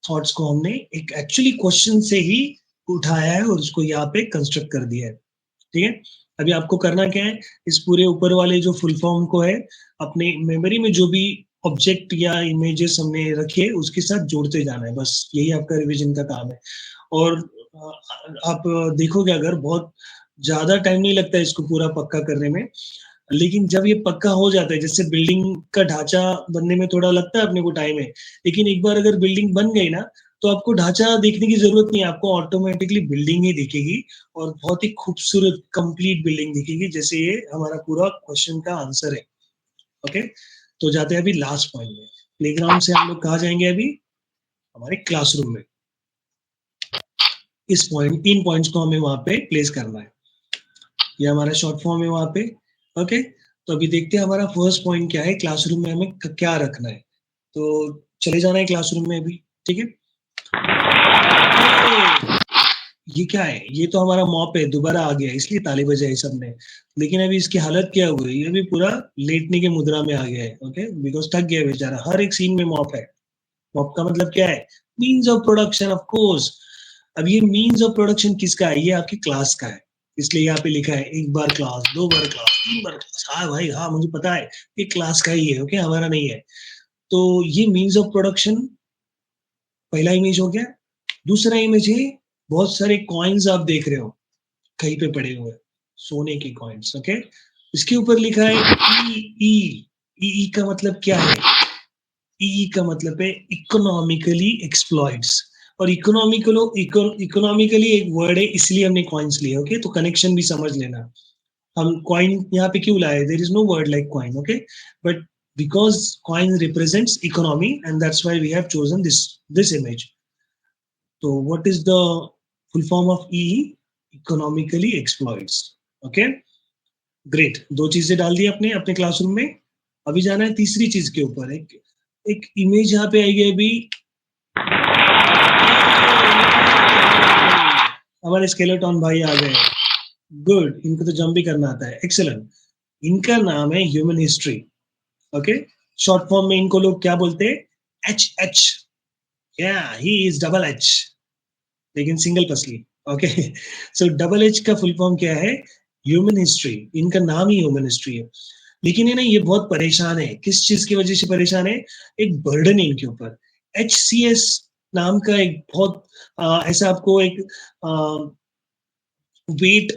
Speaker 1: थॉट्स को हमने एक एक्चुअली क्वेश्चन से ही उठाया है और उसको यहाँ पे कंस्ट्रक्ट कर दिया है। ठीक है, अभी आपको करना क्या है, इस पूरे ऊपर वाले जो फुल फॉर्म को है अपने मेमोरी में जो भी ऑब्जेक्ट या इमेजेस हमने रखे उसके साथ जोड़ते जाना है, बस यही आपका रिवीजन का काम है। और आप देखोगे अगर बहुत ज्यादा टाइम नहीं लगता है इसको पूरा पक्का करने में, लेकिन जब ये पक्का हो जाता है, जैसे बिल्डिंग का ढांचा बनने में थोड़ा लगता है अपने को टाइम है, लेकिन एक बार अगर बिल्डिंग बन गई ना तो आपको ढांचा देखने की जरूरत नहीं है, आपको ऑटोमेटिकली बिल्डिंग ही दिखेगी और बहुत ही खूबसूरत कंप्लीट बिल्डिंग दिखेगी, जैसे ये हमारा पूरा क्वेश्चन का आंसर है। ओके, तो जाते हैं अभी लास्ट पॉइंट में। प्लेग्राउंड से हम लोग कहाँ जाएंगे अभी, हमारे क्लासरूम में। इस पॉइंट, इन पॉइंट्स को हमें वहां पे प्लेस करना है, ये हमारा शॉर्ट फॉर्म है वहां पे। ओके, तो अभी देखते हैं हमारा फर्स्ट पॉइंट क्या है, क्लासरूम में हमें क्या रखना है। तो चले जाना है क्लासरूम में अभी। ठीक है, ये क्या है, ये तो हमारा मॉप है, दोबारा आ गया इसलिए ताली बजाई सबने, लेकिन अभी इसकी हालत क्या हो गई, ये भी पूरा लेटने के मुद्रा में आ गया है। ओके, बिकॉज थक गया बेचारा, हर एक सीन में मॉप है। मॉप का मतलब क्या है, means of production, of course. अब ये मीन्स ऑफ प्रोडक्शन किसका है, ये आपकी क्लास का है, इसलिए यहाँ पे लिखा है एक बार क्लास, दो बार क्लास, तीन बार क्लास। हाँ भाई हाँ, मुझे पता है ये क्लास का ही है, ओके, हमारा नहीं है। तो ये मीन्स ऑफ प्रोडक्शन पहला इमेज हो गया। दूसरा इमेज है, बहुत सारे कॉइन्स आप देख रहे हो कहीं पे पड़े हुए, सोने के कॉइन्स। ओके, इसके ऊपर लिखा है ई ई ई का मतलब क्या है, ई का मतलब है इकोनॉमिकली एक्सप्लॉइट्स, और इकोनॉमिकली एक वर्ड है इसलिए हमने कॉइन्स लिए। ओके, तो कनेक्शन भी समझ लेना। हम कॉइन यहाँ पे क्यों लाए, there is no word like coin, okay, but because coin represents economy and that's why we have chosen this image. So what is the full form of E? Economically exploits. Okay, great, दो चीजें डाल दी अपने अपने classroom में। अभी जाना है तीसरी चीज के ऊपर। एक एक इमेज यहाँ पे आई है अभी, हमारे स्केलेटॉन भाई आ गए, गुड, इनको तो जंप भी करना आता है, एक्सेलेंट। इनका नाम है human history. Okay, short form में इनको लोग क्या बोलते हैं, एच एच, या ही इज डबल एच, लेकिन सिंगल पसली। ओके, सो डबल एच का फुल फॉर्म क्या है, ह्यूमन हिस्ट्री। इनका नाम ही ह्यूमन हिस्ट्री है, लेकिन है ना ये बहुत परेशान है, किस चीज की वजह से परेशान है, एक बर्डन है इनके ऊपर। HCS नाम का एक बहुत ऐसा आपको एक वेट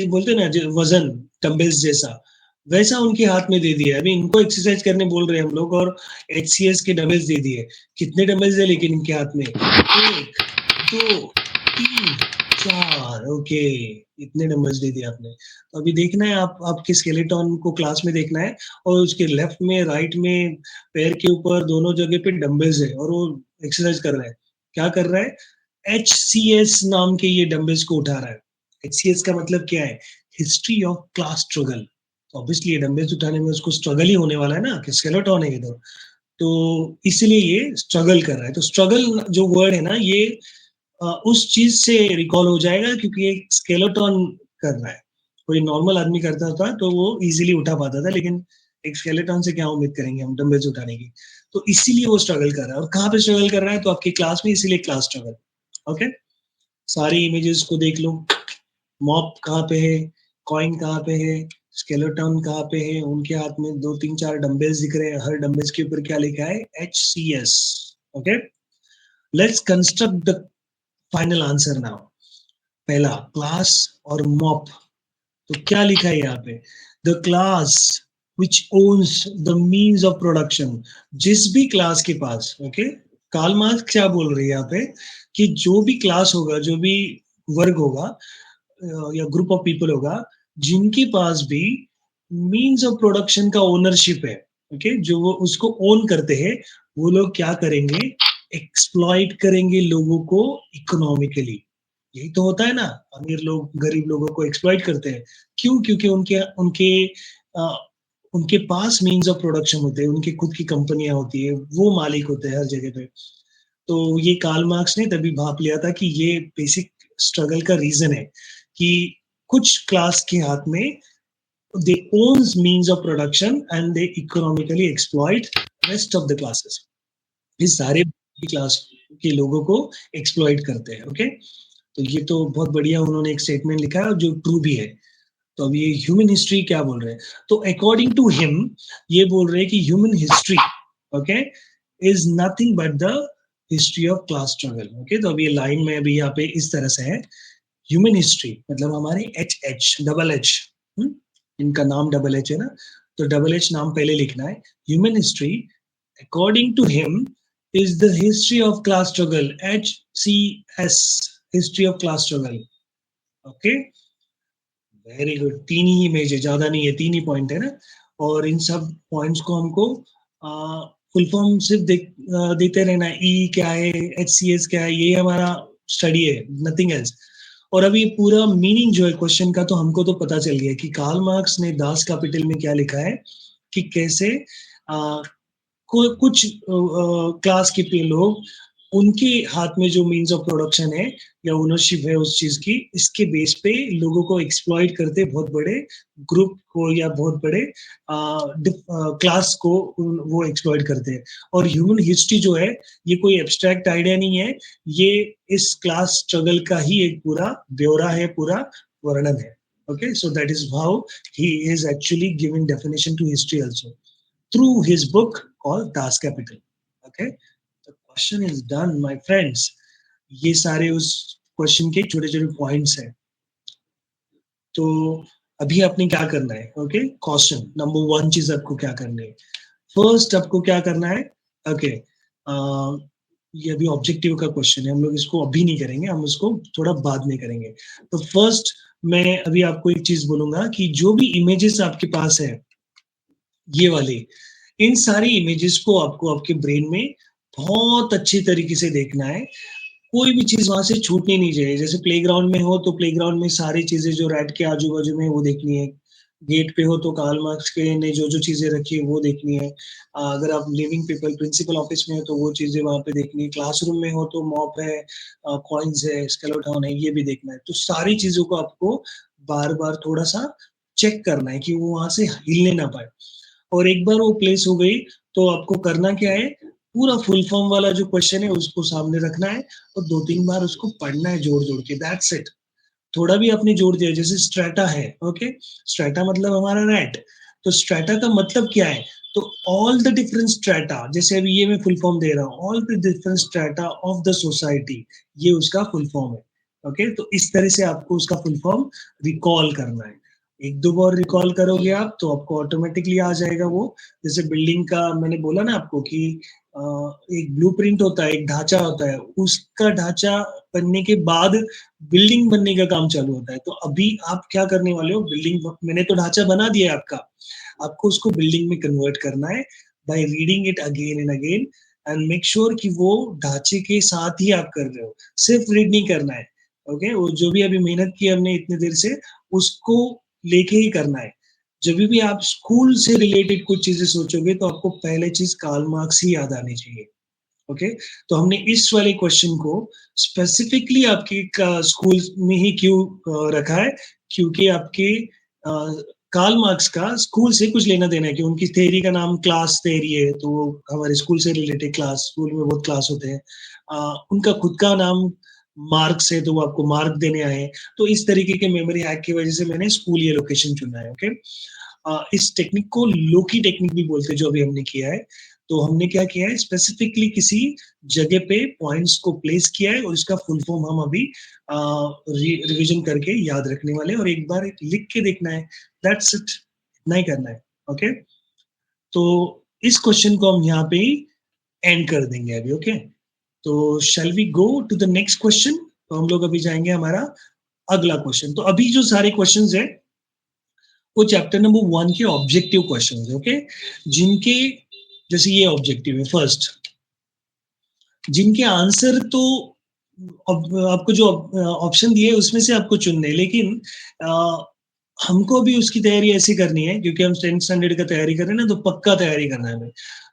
Speaker 1: बोलते हैं ना, वजन डंबल्स जैसा, वैसा उनके हाथ में दे दिया। अभी इनको एक्सरसाइज करने बोल रहे हैं हम लोग और HCS के डंबल्स दे दिए। कितने डंबल्स है लेकिन इनके हाथ में, 1 2 3 4, ओके, इतने डंबल्स दे दिए आपने। तो अभी देखना है आप, आपके स्केलेटॉन को क्लास में देखना है, और उसके लेफ्ट में राइट में पैर के ऊपर दोनों जगह पे डंबल्स है और वो एक्सरसाइज कर रहा है। क्या कर रहा है, HCS नाम के ये डंबल्स को उठा रहा है। HCS का मतलब क्या है, history of class struggle. Obviously ये डंबल्स उठाने में उसको स्ट्रगल ही होने वाला है ना, कि स्केलेटॉन है ये तो इसलिए ये स्ट्रगल कर रहा है। तो स्ट्रगल जो वर्ड है ना, ये उस चीज से रिकॉल हो जाएगा क्योंकि एक स्केलेटॉन कर रहा है। कोई नॉर्मल आदमी करता था तो वो इजीली उठा पाता था, लेकिन एक स्केलेटॉन से क्या उम्मीद करेंगे हम डंबल्स उठाने की। तो इसीलिए वो स्ट्रगल कर रहा है। और कहाँ पे स्ट्रगल कर रहा है, तो आपकी क्लास में, इसीलिए क्लास स्ट्रगल। ओके, सारी इमेजेस को देख लो, मॉप कहाँ पे है, कॉइन कहाँ पे है, स्केलेटन कहाँ पे है, उनके हाथ में 2 3 4 डंबल्स दिख रहे हैं, हर डंबल्स के ऊपर क्या लिखा है, HCS। Okay, let's construct the final answer now. पहला क्लास और मॉप, तो क्या लिखा है यहाँ पे, the class which owns the means of production। जिस भी क्लास के पास, ओके, कार्ल मार्क्स क्या बोल रही है यहाँ पे, कि जो भी क्लास होगा, जो भी वर्ग होगा या ग्रुप ऑफ पीपल होगा, जिनके पास भी मीन्स ऑफ प्रोडक्शन का ओनरशिप है, ओके, जो वो उसको ओन करते हैं, वो लोग क्या करेंगे, एक्सप्लॉइट करेंगे लोगों को इकोनॉमिकली। यही तो होता है ना, अमीर लोग गरीब लोगों को एक्सप्लॉइट करते हैं। क्यों, क्योंकि उनके उनके उनके पास मीन्स ऑफ प्रोडक्शन होते हैं, उनकी खुद की कंपनियां होती है, वो मालिक होते हैं हर जगह पे। तो ये कार्ल मार्क्स ने तभी भाप लिया था कि ये बेसिक स्ट्रगल का रीजन है कि कुछ क्लास के हाथ में they owns means of production and they economically exploit rest of the classes। ये सारे क्लास कि लोगों को एक्सप्लॉइट करते हैं। ओके, तो ये तो बहुत बढ़िया उन्होंने एक स्टेटमेंट लिखा है और जो ट्रू भी है। तो अब ये ह्यूमन हिस्ट्री क्या बोल रहे हैं, तो अकॉर्डिंग टू हिम ये बोल रहे हैं कि human history okay is nothing but the history of class struggle. Okay, तो अब ये लाइन में अभी यहाँ पे इस तरह से है, ह्यूमन हिस्ट्री मतलब हमारे एच डबल एच, इनका नाम डबल एच है ना, तो डबल एच नाम पहले लिखना है। Human history according to him is the history of class struggle, HCS, history of class struggle. Okay, very good, तीन ही इमेज है, ज्यादा नहीं है, तीन ही पॉइंट है ना, और इन सब पॉइंट्स को हमको फुल फॉर्म सिर्फ देते रहना है, ई क्या है, HCS क्या है, ये हमारा स्टडी है, नथिंग एल्स। और अभी पूरा मीनिंग जो है क्वेश्चन का तो हमको तो पता चल गया कि कार्ल मार्क्स ने दास कैपिटल में क्या लिखा है कि कैसे कुछ क्लास के लोग, उनके हाथ में जो मीन्स ऑफ प्रोडक्शन है या ओनरशिप है उस चीज की, इसके बेस पे लोगों को एक्सप्लॉइट करते, बहुत बड़े ग्रुप को या बहुत बड़े क्लास को वो एक्सप्लॉइट करते हैं। और ह्यूमन हिस्ट्री जो है ये कोई एब्स्ट्रैक्ट आइडिया नहीं है, ये इस क्लास स्ट्रगल का ही एक पूरा ब्यौरा है, पूरा वर्णन है। Okay, so that is how he is actually giving definition to history also through his book called Das Capital. Okay, the question is done, my friends. ये सारे उस क्वेश्चन के छोटे छोटे पॉइंट्स हैं। तो अभी आपने क्या करना है, ओके, क्वेश्चन नंबर 1 चीज आपको क्या करनी है, फर्स्ट आपको क्या करना है, ओके, ये अभी ऑब्जेक्टिव का क्वेश्चन है, हम लोग इसको अभी नहीं करेंगे, हम उसको थोड़ा बाद में करेंगे। तो फर्स्ट मैं अभी आपको एक चीज बोलूंगा कि जो भी इमेजेस आपके पास है ये वाली, इन सारी इमेजेस को आपको आपके ब्रेन में बहुत अच्छी तरीके से देखना है, कोई भी चीज वहां से छूटनी नहीं चाहिए। जैसे प्लेग्राउंड में हो तो प्लेग्राउंड में सारी चीजें जो रैट के आजू बाजू में वो देखनी है, गेट पे हो तो कार्ल मार्क्स के ने जो जो चीजें रखी है वो देखनी है, अगर आप लिविंग पीपल प्रिंसिपल ऑफिस में हो तो वो चीजें वहां पे देखनी है, क्लासरूम में हो तो मॉप है, कॉइन्स है, स्केलेटन है, ये भी देखना है। तो सारी चीजों को आपको बार बार थोड़ा सा चेक करना है कि वो वहां से हिलने ना पाए। और एक बार वो प्लेस हो गई तो आपको करना क्या है, पूरा फुल फॉर्म वाला जो क्वेश्चन है उसको सामने रखना है और 2-3 बार उसको पढ़ना है जोड़ जोड़ के, दैट्स इट। थोड़ा भी आपने जोड़ दिया, जैसे स्ट्रेटा है, ओके, स्ट्रेटा मतलब हमारा रैट, तो स्ट्रेटा का मतलब क्या है, तो ऑल द डिफरेंट स्ट्रेटा, जैसे अभी ये मैं फुल फॉर्म दे रहा हूँ, all the different strata of the society, ये उसका फुल फॉर्म है। ओके, तो इस तरह से आपको उसका फुल फॉर्म रिकॉल करना है। एक दो बार रिकॉल करोगे आप तो आपको ऑटोमेटिकली आ जाएगा वो। जैसे बिल्डिंग का मैंने बोला ना आपको कि एक ब्लूप्रिंट होता है, एक ढांचा होता है, उसका ढांचा बनने के बाद बिल्डिंग बनने का काम चालू होता है। तो अभी आप क्या करने वाले हो, बिल्डिंग, मैंने तो ढांचा बना दिया है आपका, आपको उसको बिल्डिंग में कन्वर्ट करना है by reading it again and again and make sure कि वो ढांचे के साथ ही आप कर रहे हो, सिर्फ रीड नहीं करना है। ओके, वो जो भी अभी मेहनत की हमने इतनी देर से, उसको लेके ही करना है। जब भी आप स्कूल से रिलेटेड कुछ चीजें सोचोगे तो आपको पहले चीज कार्ल मार्क्स ही याद आनी चाहिए। ओके, तो हमने इस वाले क्वेश्चन को स्पेसिफिकली आपके स्कूल में ही क्यों रखा है, क्योंकि आपके कार्ल मार्क्स का स्कूल से कुछ लेना देना है, कि उनकी थ्योरी का नाम क्लास थ्योरी है, तो हमारे स्कूल से रिलेटेड क्लास, स्कूल में बहुत क्लास होते हैं, उनका खुद का नाम मार्क्स है तो वो आपको मार्क देने आए हैं। तो इस तरीके के मेमोरी हैक की वजह से मैंने स्कूल ये लोकेशन चुना है। ओके, इस टेक्निक को लोकी टेक्निक भी बोलते हैं जो अभी हमने किया है। तो हमने क्या किया है, स्पेसिफिकली किसी जगह पे पॉइंट्स को प्लेस किया है और इसका फुल फॉर्म हम अभी रिवीजन करके याद रखने वाले, और एक बार लिख के देखना है, दैट्स इट, इतना ही करना है। ओके, तो इस क्वेश्चन को हम यहाँ पे एंड कर देंगे अभी। ओके, तो shall we go to the next question, तो हम लोग अभी जाएंगे हमारा अगला क्वेश्चन। तो अभी जो सारे क्वेश्चंस है वो चैप्टर नंबर 1 के ऑब्जेक्टिव क्वेश्चंस है। ओके, जिनके, जैसे ये ऑब्जेक्टिव है फर्स्ट, जिनके आंसर तो आपको जो ऑप्शन दिए उसमें से आपको चुनने, लेकिन हमको भी उसकी तैयारी ऐसी करनी है, क्योंकि हम 10th स्टैंडर्ड का तैयारी कर रहे हैं ना, तो पक्का तैयारी करना है हमें।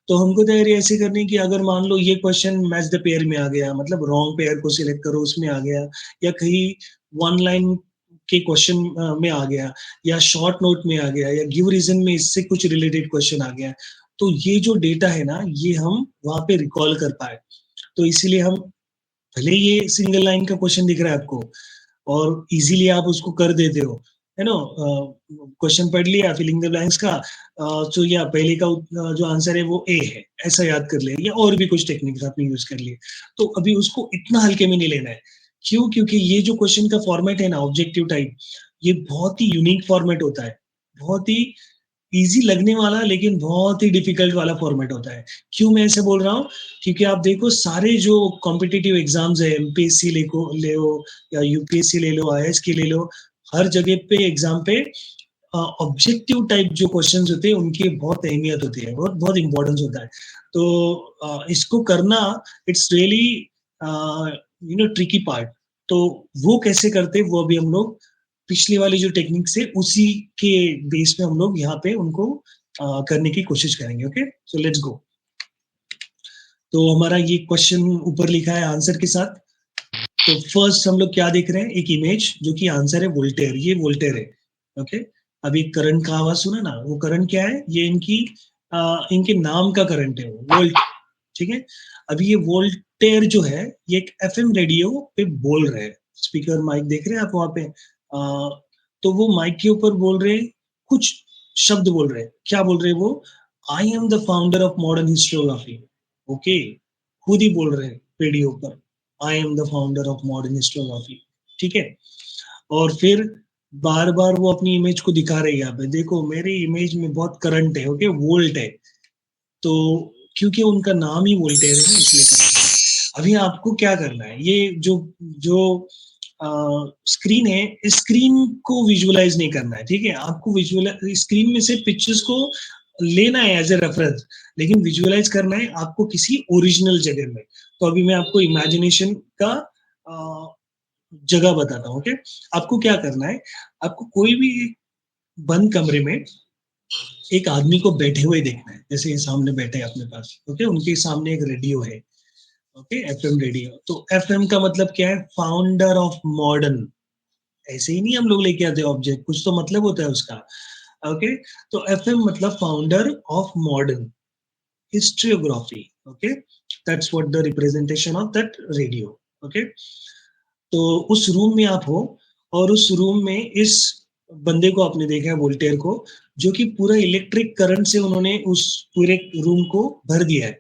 Speaker 1: तो हमको तैयारी ऐसी करनी है कि अगर मान लो ये क्वेश्चन मैच द पेयर में आ गया, मतलब रॉन्ग पेयर को सिलेक्ट करो उसमें आ गया, या कहीं वन लाइन के क्वेश्चन में आ गया, या शॉर्ट नोट में आ गया, या गिव रीजन में इससे कुछ रिलेटेड क्वेश्चन आ गया, तो ये जो डेटा है ना, ये हम वहां पे रिकॉल कर पाए। तो इसीलिए हम, भले ये सिंगल लाइन का क्वेश्चन दिख रहा है आपको और इजीली आप उसको कर देते हो, है नो, क्वेश्चन पढ़ लिया फिलिंग द ब्लैंक्स का, तो या पहले का जो आंसर है वो ए है, ऐसा याद कर लिया, या और भी कुछ टेक्निक्स आपने यूज कर लिए। तो अभी उसको इतना हल्के में नहीं लेना है। क्यों? क्योंकि ये जो क्वेश्चन का फॉर्मेट है ना, ऑब्जेक्टिव टाइप, ये बहुत ही यूनिक फॉर्मेट होता है, बहुत ही इजी लगने वाला लेकिन बहुत ही डिफिकल्ट वाला फॉर्मेट होता है। क्यों मैं ऐसे बोल रहा हूँ? क्योंकि आप देखो सारे जो कॉम्पिटिटिव एग्जाम्स है, एमपीएससी ले लो या यूपीएससी ले लो, आईएएस की ले लो, हर जगह पे एग्जाम पे ऑब्जेक्टिव टाइप जो क्वेश्चंस होते हैं उनकी बहुत अहमियत होती है, बहुत बहुत इंपॉर्टेंस होता है। तो इसको करना, इट्स रियली ट्रिकी पार्ट। तो वो कैसे करते वो अभी हम लोग पिछली वाली जो टेक्निक से उसी के बेस पे हम लोग यहाँ पे उनको करने की कोशिश करेंगे। Okay, so let's go. तो हमारा ये क्वेश्चन ऊपर लिखा है आंसर के साथ। तो फर्स्ट हम लोग क्या देख रहे हैं, एक इमेज जो कि आंसर है वोल्टेयर, ये वोल्टेयर है। ओके, अभी करंट का आवाज सुना ना, वो करंट क्या है, ये इनके नाम का करंट है, वोल्ट। ठीक है, अभी ये वोल्टेयर जो है ये एक एफएम रेडियो पे बोल रहे हैं, स्पीकर माइक देख रहे हैं आप वहां पे, तो वो माइक के ऊपर बोल रहे हैं, कुछ शब्द बोल रहे हैं। क्या बोल रहे हैं वो? I am the founder of modern historiography. Okay, खुद ही बोल रहे हैं रेडियो पर, I am the founder of modern historiography. ठीक है, और फिर बार बार वो अपनी इमेज को दिखा रहे हैं, यहाँ पे देखो मेरी इमेज में बहुत करंट है, ओके, वोल्ट है। तो क्योंकि उनका नाम ही वोल्टेयर है ना, इसलिए करंट है। अभी आपको क्या करना है, ये जो जो स्क्रीन है, इस स्क्रीन को विजुअलाइज नहीं करना है। ठीक है, आपको विजुअलाइज स्क्रीन में से पिक्चर्स को लेना है एज ए रेफरेंस, लेकिन विजुअलाइज करना है आपको किसी ओरिजिनल जगह में। तो अभी मैं आपको इमेजिनेशन का जगह बताता हूँ। ओके, आपको क्या करना है, आपको कोई भी बंद कमरे में एक आदमी को बैठे हुए देखना है, जैसे ये सामने बैठे हैं अपने पास। ओके, उनके सामने एक रेडियो है, ओके, एफएम रेडियो। तो एफएम का मतलब क्या है? Founder of modern. ऐसे ही नहीं हम लोग लेके आते ऑब्जेक्ट, कुछ तो मतलब होता है उसका। ओके, तो एफएम मतलब founder of modern historiography. Okay, that's what the representation of that radio. Okay, तो उस रूम में आप हो, और उस रूम में इस बंदे को आपने देखा है, वोल्टेयर को, जो कि पूरा इलेक्ट्रिक करंट से उन्होंने उस पूरे रूम को भर दिया है।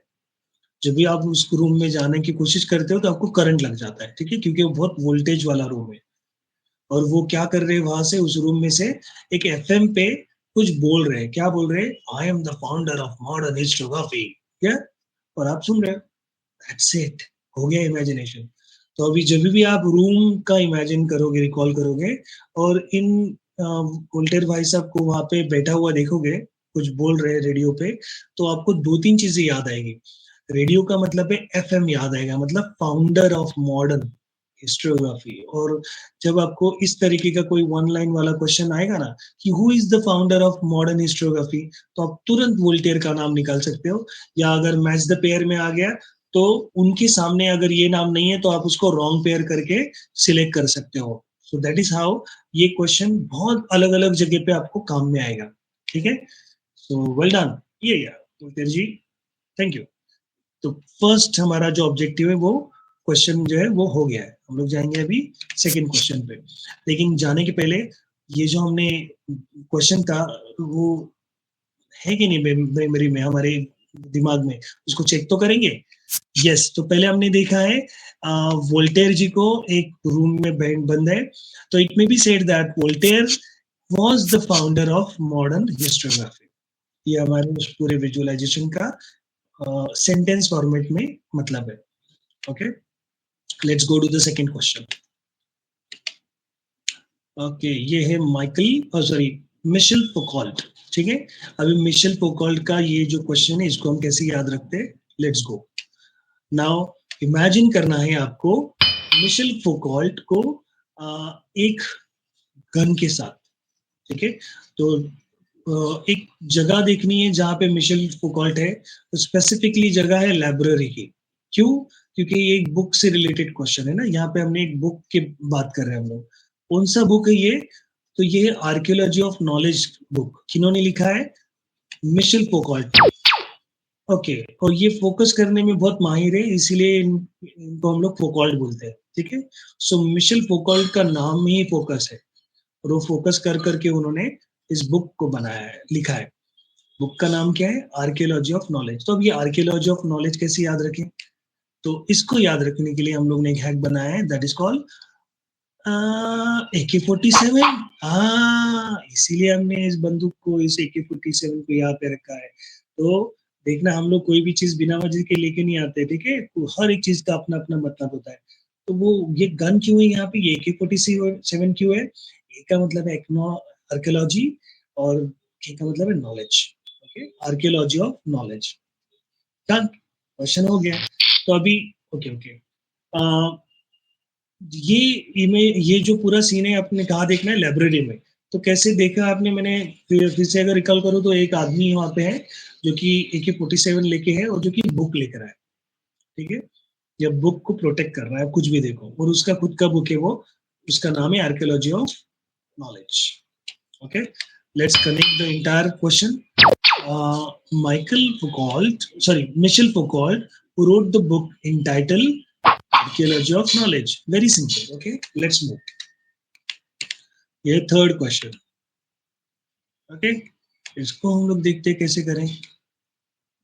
Speaker 1: जब भी आप उस रूम में जाने की कोशिश करते हो तो आपको करंट लग जाता है। ठीक है, क्योंकि वो बहुत वोल्टेज वाला रूम है। और वो क्या कर रहे हैं, वहां से उस रूम में से एक एफएम पे कुछ बोल रहे हैं। क्या बोल रहे हैं? I am the founder of modern historiography. क्या? और आप सुन रहे हो, दैट्स इट, हो गया इमेजिनेशन। तो अभी जब भी आप रूम का इमेजिन करोगे, रिकॉल करोगे, और इन वोल्टेयर भाई साहब को वहां पे बैठा हुआ देखोगे, कुछ बोल रहे हैं रेडियो पे, तो आपको दो तीन चीजें याद आएगी। रेडियो का मतलब है एफएम याद आएगा, मतलब फाउंडर ऑफ मॉडर्न हिस्टोग्राफी। और जब आपको इस तरीके का कोई वन लाइन वाला क्वेश्चन आएगा ना कि who is the founder of modern historiography, तो आप तुरंत वोल्टेयर का नाम निकाल सकते हो। या अगर मैच द पेयर में आ गया तो उनके सामने अगर ये नाम नहीं है तो आप उसको रॉन्ग पेयर करके सिलेक्ट कर सकते हो। सो दैट इज हाउ ये क्वेश्चन बहुत अलग अलग जगह पे आपको काम में आएगा। ठीक है, सो वेल डन। ये वोल्टेयर जी, थैंक यू। तो फर्स्ट हमारा जो ऑब्जेक्टिव है वो क्वेश्चन जो है वो हो गया है। हम लोग जाएंगे अभी सेकंड क्वेश्चन पे, लेकिन जाने के पहले ये जो हमने क्वेश्चन था वो है कि नहीं मेमोरी में, हमारे दिमाग में, उसको चेक तो करेंगे। यस, तो पहले हमने देखा है वोल्टेयर जी को एक रूम में बंद है, तो it may be said that Voltaire was the founder of modern historiography. ये हमारे उस पूरे विजुअलाइजेशन का सेंटेंस फॉर्मेट में मतलब है। Okay, let's go to the second question. Okay, ये है मिशेल फौकॉल्ट। ठीक है, अभी मिशेल फौकॉल्ट का ये जो क्वेश्चन है इसको हम कैसे याद रखते हैं, लेट्स गो। नाउ इमेजिन करना है आपको मिशेल फौकॉल्ट को एक गन के साथ। ठीक है, तो एक जगह देखनी है जहां पे मिशेल फौकॉल्ट है, तो स्पेसिफिकली जगह है लाइब्रेरी की। क्यों? क्योंकि ये एक बुक से रिलेटेड क्वेश्चन है ना, यहाँ पे हमने एक बुक की बात कर रहे हैं हम लोग। कौन सा बुक है ये? तो ये है आर्कियोलॉजी ऑफ नॉलेज बुक। किन्होंने लिखा है? Michel Foucault. ओके, और ये फोकस करने में बहुत माहिर है, इसीलिए इनको हम लोग फोकॉल्ट बोलते हैं, ठीक है। सो मिशेल फोकॉल्ट का नाम ही फोकस है, और वो फोकस कर करके उन्होंने इस बुक को बनाया है, लिखा है। बुक का नाम क्या है? Archaeology of knowledge. तो अब ये आर्कियोलॉजी ऑफ नॉलेज कैसे याद रखें? तो इसको याद रखने के लिए हम लोग ने एक हैक बनाया है, दैट इज कॉल्ड AK-47। हाँ, इसीलिए हमने इस बंदूक को, इस AK-47 को यहाँ पे रखा है। तो देखना, हम लोग कोई भी चीज बिना वजह के लेके नहीं आते, ठीक है। तो हर एक चीज का अपना अपना मतलब होता है। तो वो ये गन क्यों है यहाँ पे, ये AK-47 क्यों है? ए का मतलब है आर्कियोलॉजी, और के का मतलब है knowledge. Okay, archaeology of knowledge. Done, question हो गया। तो अभी ओके ओके, ये ये जो पूरा सीन है आपने कहाँ देखना है? लाइब्रेरी में। तो कैसे देखा आपने? मैंने फिर से अगर रिकॉल करूँ तो एक आदमी वहां पे है जो कि AK-47 लेके है, और जो कि बुक लेकर है, ठीक है। या बुक को प्रोटेक्ट कर रहा है, कुछ भी देखो, और उसका खुद का बुक है वो, उसका नाम है archaeology of knowledge. Okay, let's connect the entire question. Michel Foucault, who wrote the book entitled Archaeology of Knowledge. Very simple. Okay, let's move. ये थर्ड क्वेश्चन। ओके, इसको हम लोग देखते हैं कैसे करें।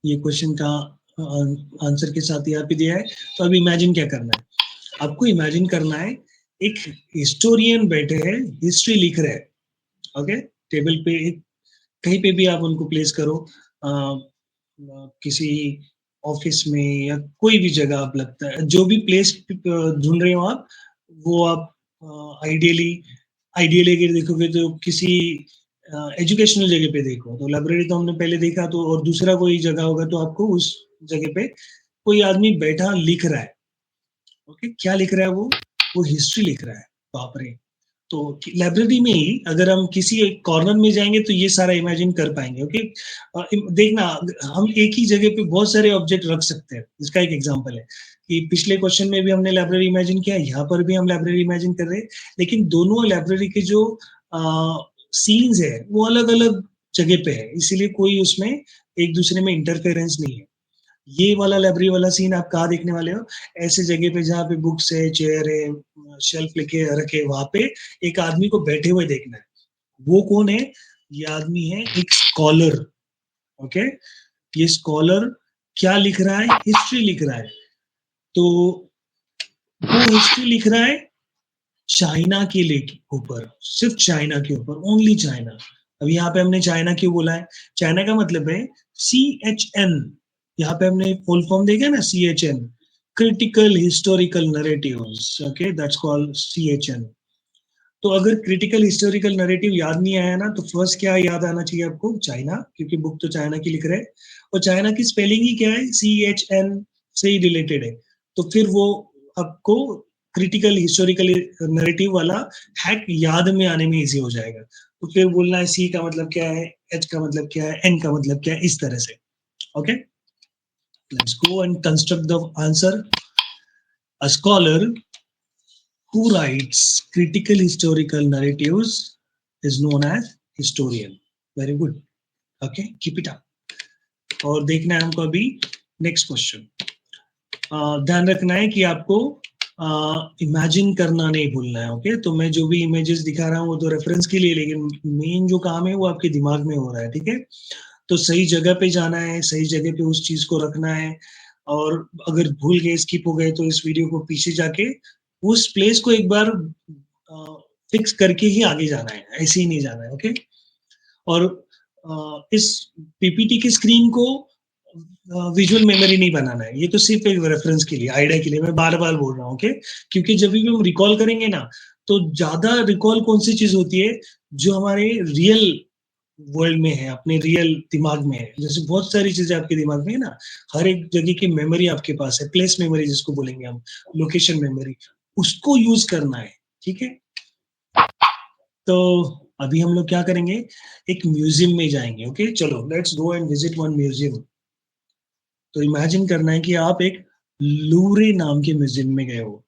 Speaker 1: ये क्वेश्चन का आंसर के साथ यहाँ पे दिया है। तो अब इमेजिन क्या करना है आपको? इमेजिन करना है एक हिस्टोरियन बैठे हैं, हिस्ट्री लिख रहे हैं। ओके, टेबल पे कहीं पे भी आप उनको प्लेस करो, किसी ऑफिस में या कोई भी जगह आप लगता है, जो भी प्लेस ढूंढ रहे हो आप, वो आप आइडियली आइडियली अगर देखोगे तो किसी एजुकेशनल जगह पे देखो। तो लाइब्रेरी तो हमने पहले देखा, तो और दूसरा कोई जगह होगा तो आपको उस जगह पे कोई आदमी बैठा लिख रहा है। ओके, क्या लिख रहा है वो हिस्ट्री लिख रहा है। बाप रे! तो लाइब्रेरी में ही अगर हम किसी एक कॉर्नर में जाएंगे तो ये सारा इमेजिन कर पाएंगे। ओके, देखना, हम एक ही जगह पे बहुत सारे ऑब्जेक्ट रख सकते हैं। इसका एक एग्जांपल है कि पिछले क्वेश्चन में भी हमने लाइब्रेरी इमेजिन किया, यहाँ पर भी हम लाइब्रेरी इमेजिन कर रहे हैं, लेकिन दोनों लाइब्रेरी के जो सीन्स है वो अलग अलग जगह पे है, इसीलिए कोई उसमें एक दूसरे में इंटरफेरेंस नहीं है। ये वाला लाइब्रेरी वाला सीन आप कहाँ देखने वाले हो? ऐसे जगह पे जहाँ पे बुक्स है, चेयर है, शेल्फ लेके रखे, वहां पे एक आदमी को बैठे हुए देखना है। वो कौन है? ये आदमी है एक स्कॉलर। ओके, ये स्कॉलर क्या लिख रहा है? हिस्ट्री लिख रहा है। तो वो हिस्ट्री लिख रहा है चाइना के ऊपर, सिर्फ चाइना के ऊपर, ओनली चाइना। अब यहाँ पे हमने चाइना क्यों बोला है? चाइना का मतलब है CHN। यहाँ पे हमने फुल फॉर्म देखा ना, CHN, critical historical narratives. Okay, that's called CHN। तो अगर क्रिटिकल हिस्टोरिकल नरेटिव याद नहीं आया ना, तो फर्स्ट क्या याद आना चाहिए आपको? चाइना, क्योंकि बुक तो चाइना की लिख रहे हैं, और चाइना की स्पेलिंग ही क्या है? CHN से ही रिलेटेड है। तो फिर वो आपको क्रिटिकल हिस्टोरिकल नरेटिव वाला हैक याद में आने में इजी हो जाएगा। तो फिर बोलना है C का मतलब क्या है, H का मतलब क्या है, N का मतलब क्या है, इस तरह से। Okay, let's go and construct the answer. A scholar who writes critical historical narratives is known as historian. Very good. Okay, keep it up. और देखना है हमको अभी नेक्स्ट क्वेश्चन। ध्यान रखना है कि आपको इमेजिन करना नहीं भूलना है। ओके, तो मैं जो भी इमेजेस दिखा रहा हूँ वो तो रेफरेंस के लिए, लेकिन मेन जो काम है वो आपके दिमाग में हो रहा है, ठीक है। तो सही जगह पे जाना है, सही जगह पे उस चीज को रखना है, और अगर भूल गए, स्किप हो गए, तो इस वीडियो को पीछे जाके उस प्लेस को एक बार फिक्स करके ही आगे जाना है, ऐसे ही नहीं जाना है। ओके, और इस PPT की स्क्रीन को विजुअल मेमोरी नहीं बनाना है, ये तो सिर्फ एक रेफरेंस के लिए, आइडिया के लिए मैं बार बार बोल रहा हूँ। ओके, क्योंकि जब भी हम रिकॉल करेंगे ना, तो ज्यादा रिकॉल कौन सी चीज होती है? जो हमारे रियल वर्ल्ड में है, अपने रियल दिमाग में है। जैसे बहुत सारी चीजें आपके दिमाग में है ना, हर एक जगह की मेमोरी आपके पास है, प्लेस मेमोरी जिसको बोलेंगे हम, लोकेशन मेमोरी, उसको यूज करना है, ठीक है। तो अभी हम लोग क्या करेंगे? एक म्यूजियम में जाएंगे। ओके, चलो let's go and visit one museum. तो इमेजिन करना है कि आप एक लूरे नाम के म्यूजियम में गए हो।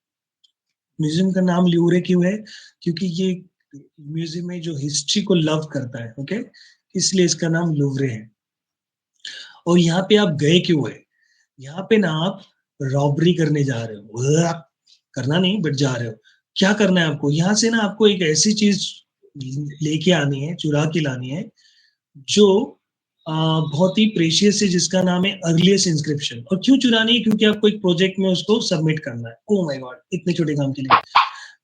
Speaker 1: म्यूजियम का नाम लूरे क्यों है? क्योंकि ये म्यूजियम है जो हिस्ट्री को लव करता है। ओके, इसलिए इसका नाम लूवरे है। और यहाँ पे आप गए क्यों है? यहाँ पे ना आप रॉबरी करने जा रहे हो। करना नहीं बट जा रहे हो। क्या करना है आपको? यहाँ से ना आपको एक ऐसी चीज़ लेके आनी है, चुरा के लानी है, जो बहुत ही प्रेशियस है, जिसका नाम है अर्लीस्ट इंस्क्रिप्शन। और क्यों चुरानी है? क्योंकि आपको एक प्रोजेक्ट में उसको सबमिट करना है। Oh my God! इतने छोटे काम के लिए।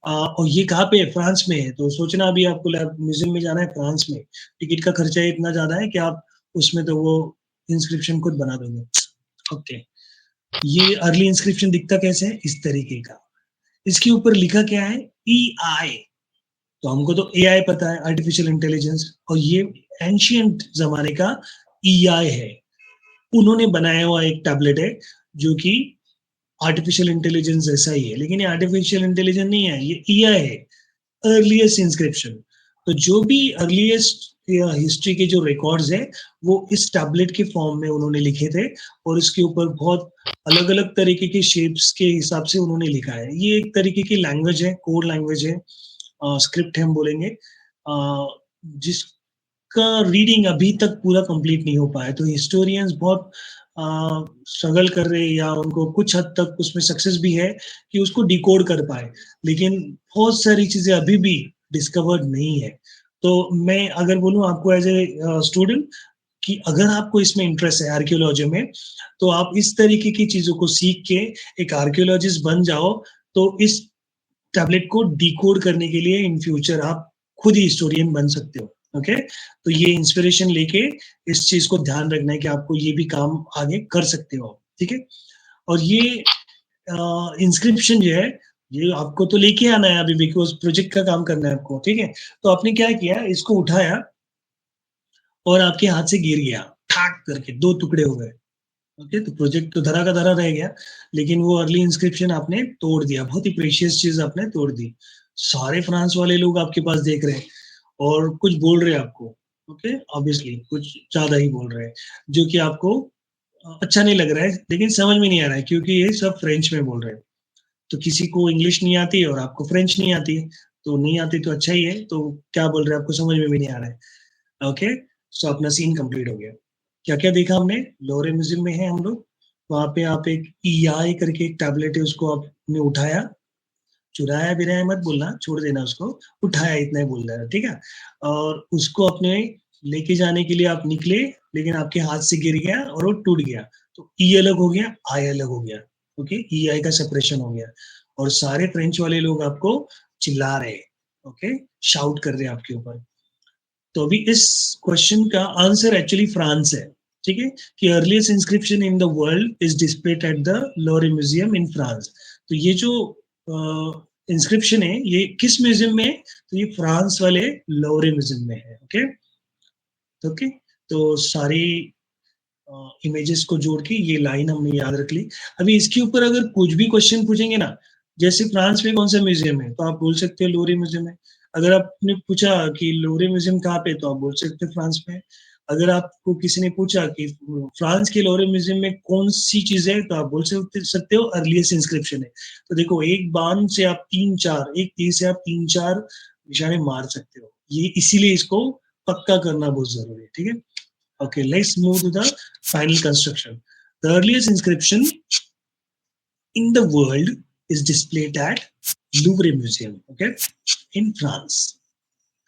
Speaker 1: और ये कहाँ पे है? फ्रांस में है। तो सोचना, अभी आपको म्यूज़ियम में जाना है फ्रांस में। टिकट का खर्चा ही इतना ज़्यादा है कि आप उसमें तो वो इंस्क्रिप्शन खुद बना दोगे। ओके। ये अर्ली इंस्क्रिप्शन दिखता कैसे है? इस तरीके का। इसके ऊपर लिखा क्या है? EI। तो हमको तो AI पता है, आर्टिफिशियल इंटेलिजेंस, और ये एंशिएंट ज़माने का EI है। उन्होंने बनाया हुआ एक टैबलेट है, जो कि आर्टिफिशियल इंटेलिजेंस जैसा ही है, लेकिन ये आर्टिफिशियल इंटेलिजेंस नहीं है, ये EI है, अर्लीस्ट इंस्क्रिप्शन। तो जो भी अर्लीस्ट हिस्ट्री के जो रिकॉर्ड्स हैं, वो इस टैबलेट के फॉर्म में उन्होंने लिखे थे, और इसके ऊपर बहुत अलग-अलग तरीके के शेप्स के हिसाब से उन्होंने लिखा है। ये एक तरीके की लैंग्वेज है, कोड लैंग्वेज है, स्क्रिप्ट हम बोलेंगे, जिसका रीडिंग अभी तक पूरा कंप्लीट नहीं हो पाया। तो हिस्टोरियंस बहुत स्ट्रगल कर रहे हैं, या उनको कुछ हद तक उसमें सक्सेस भी है कि उसको डिकोड कर पाए, लेकिन बहुत सारी चीजें अभी भी डिस्कवर्ड नहीं है। तो मैं अगर बोलूँ आपको एज ए स्टूडेंट कि अगर आपको इसमें इंटरेस्ट है आर्कियोलॉजी में, तो आप इस तरीके की चीजों को सीख के एक आर्कियोलॉजिस्ट बन जाओ, तो इस टैबलेट को डिकोड करने के लिए इन फ्यूचर आप खुद ही हिस्टोरियन बन सकते हो। ओके, तो ये इंस्पिरेशन लेके इस चीज को ध्यान रखना है कि आपको ये भी काम आगे कर सकते हो। ठीक है, और ये इंस्क्रिप्शन जो है, ये आपको तो लेके आना है अभी, बिकॉज प्रोजेक्ट का काम करना है आपको। ठीक है, तो आपने क्या किया, इसको उठाया और आपके हाथ से गिर गया, ठाक करके दो टुकड़े हो गए। ओके, तो प्रोजेक्ट तो धरा का धरा रह गया, लेकिन वो अर्ली इंस्क्रिप्शन आपने तोड़ दिया, बहुत ही प्रेशियस चीज आपने तोड़ दी। सारे फ्रांस वाले लोग आपके पास देख रहे हैं और कुछ बोल रहे हैं आपको। ओके, ऑब्वियसली कुछ ज्यादा ही बोल रहे हैं, जो कि आपको अच्छा नहीं लग रहा है, लेकिन समझ में नहीं आ रहा है, क्योंकि ये सब फ्रेंच में बोल रहे हैं। तो किसी को इंग्लिश नहीं आती और आपको फ्रेंच नहीं आती, तो नहीं आती तो अच्छा ही है, तो क्या बोल रहे हैं आपको समझ में भी नहीं आ रहा है। ओके, सो अपना सीन कंप्लीट हो गया। क्या क्या देखा हमने? लोवरे म्यूजियम में है हम लोग, वहां पे आप एक EI करके एक टैबलेट है, उसको आपने उठाया, चुराया बिराया मत बोलना, छोड़ देना उसको, उठाया इतना ही बोल देना, ठीक है। और उसको अपने लेके जाने के लिए आप निकले, लेकिन आपके हाथ से गिर गया और वो टूट गया, तो E अलग हो गया, I अलग हो गया। ओके, EI का सेपरेशन हो गया, और सारे फ्रेंच वाले लोग आपको चिल्ला रहे, ओके, शाउट कर रहे हैं आपके ऊपर। तो अभी इस क्वेश्चन का आंसर एक्चुअली फ्रांस है। ठीक है, कि earliest inscription in the world is displayed at the Louvre museum in France. तो ये जो इंस्क्रिप्शन है, ये किस म्यूजियम में है? तो ये फ्रांस वाले लोवरे म्यूजियम में है। ओके, ओके, तो सारी इमेजेस को जोड़ के ये लाइन हमने याद रख ली। अभी इसके ऊपर अगर कुछ भी क्वेश्चन पूछेंगे ना, जैसे फ्रांस में कौन सा म्यूजियम है, तो आप बोल सकते हो लोवरे म्यूजियम है। अगर आपने पूछा कि लोवरे म्यूजियम कहाँ पे, तो आप बोल सकते हो फ्रांस में। अगर आपको किसी ने पूछा कि फ्रांस के लोवरे म्यूजियम में कौन सी चीज है, तो आप बोल सकते हो अर्लीस्ट इंस्क्रिप्शन है। तो देखो, एक बाण से आप एक तीर से आप 3-4 निशाने मार सकते हो, ये इसीलिए इसको पक्का करना बहुत जरूरी है। ठीक है, okay, let's move to the final construction. The earliest inscription in the world is displayed at Louvre Museum, okay, in France.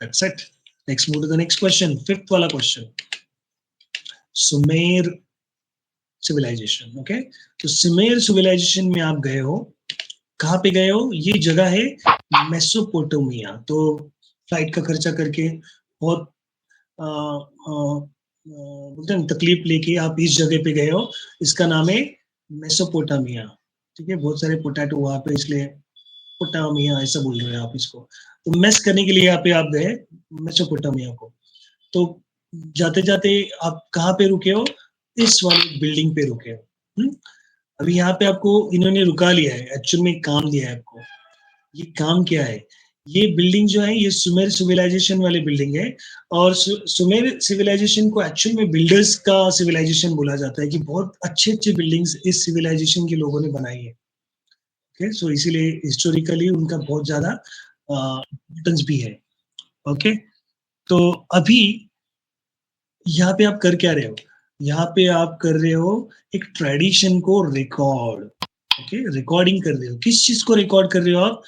Speaker 1: That's it. Let's move to the next question. Fifth wala question. Sumer civilization, okay. तो Sumer civilisation में आप गए हो, कहाँ पे गए हो? ये जगह है मेसोपोटामिया। तो फ्लाइट का खर्चा करके बहुत बोलते हैं तकलीफ लेके आप इस जगह पे गए हो, इसका नाम है मेसोपोटामिया। ठीक है, बहुत सारे पोटैटो वहां पे, इसलिए पोटामिया ऐसा बोल रहे हैं आप इसको। तो मेस करने के लिए यहाँ पे आप गए मेसोपोटामिया को। तो जाते जाते आप कहाँ पे रुके हो? इस वाली बिल्डिंग पे रुके हो। अभी यहाँ पे आपको इन्होंने रुका लिया है, एक्चुअल में काम दिया है आपको। ये काम क्या है? ये बिल्डिंग जो है, ये सुमेर सिविलाइजेशन वाली बिल्डिंग है, और सुमेर सिविलाइजेशन को एक्चुअल में बिल्डर्स का सिविलाइजेशन बोला जाता है, कि बहुत अच्छे अच्छे बिल्डिंग्स इस सिविलाइजेशन के लोगों ने बनाई है। ओके, सो इसीलिए हिस्टोरिकली उनका बहुत ज्यादा इम्पोर्टेंस भी है। ओके, तो अभी यहाँ पे आप कर क्या रहे हो? यहाँ पे आप कर रहे हो एक ट्रेडिशन को रिकॉर्ड, ओके, रिकॉर्डिंग कर रहे हो। किस चीज को रिकॉर्ड कर रहे हो आप?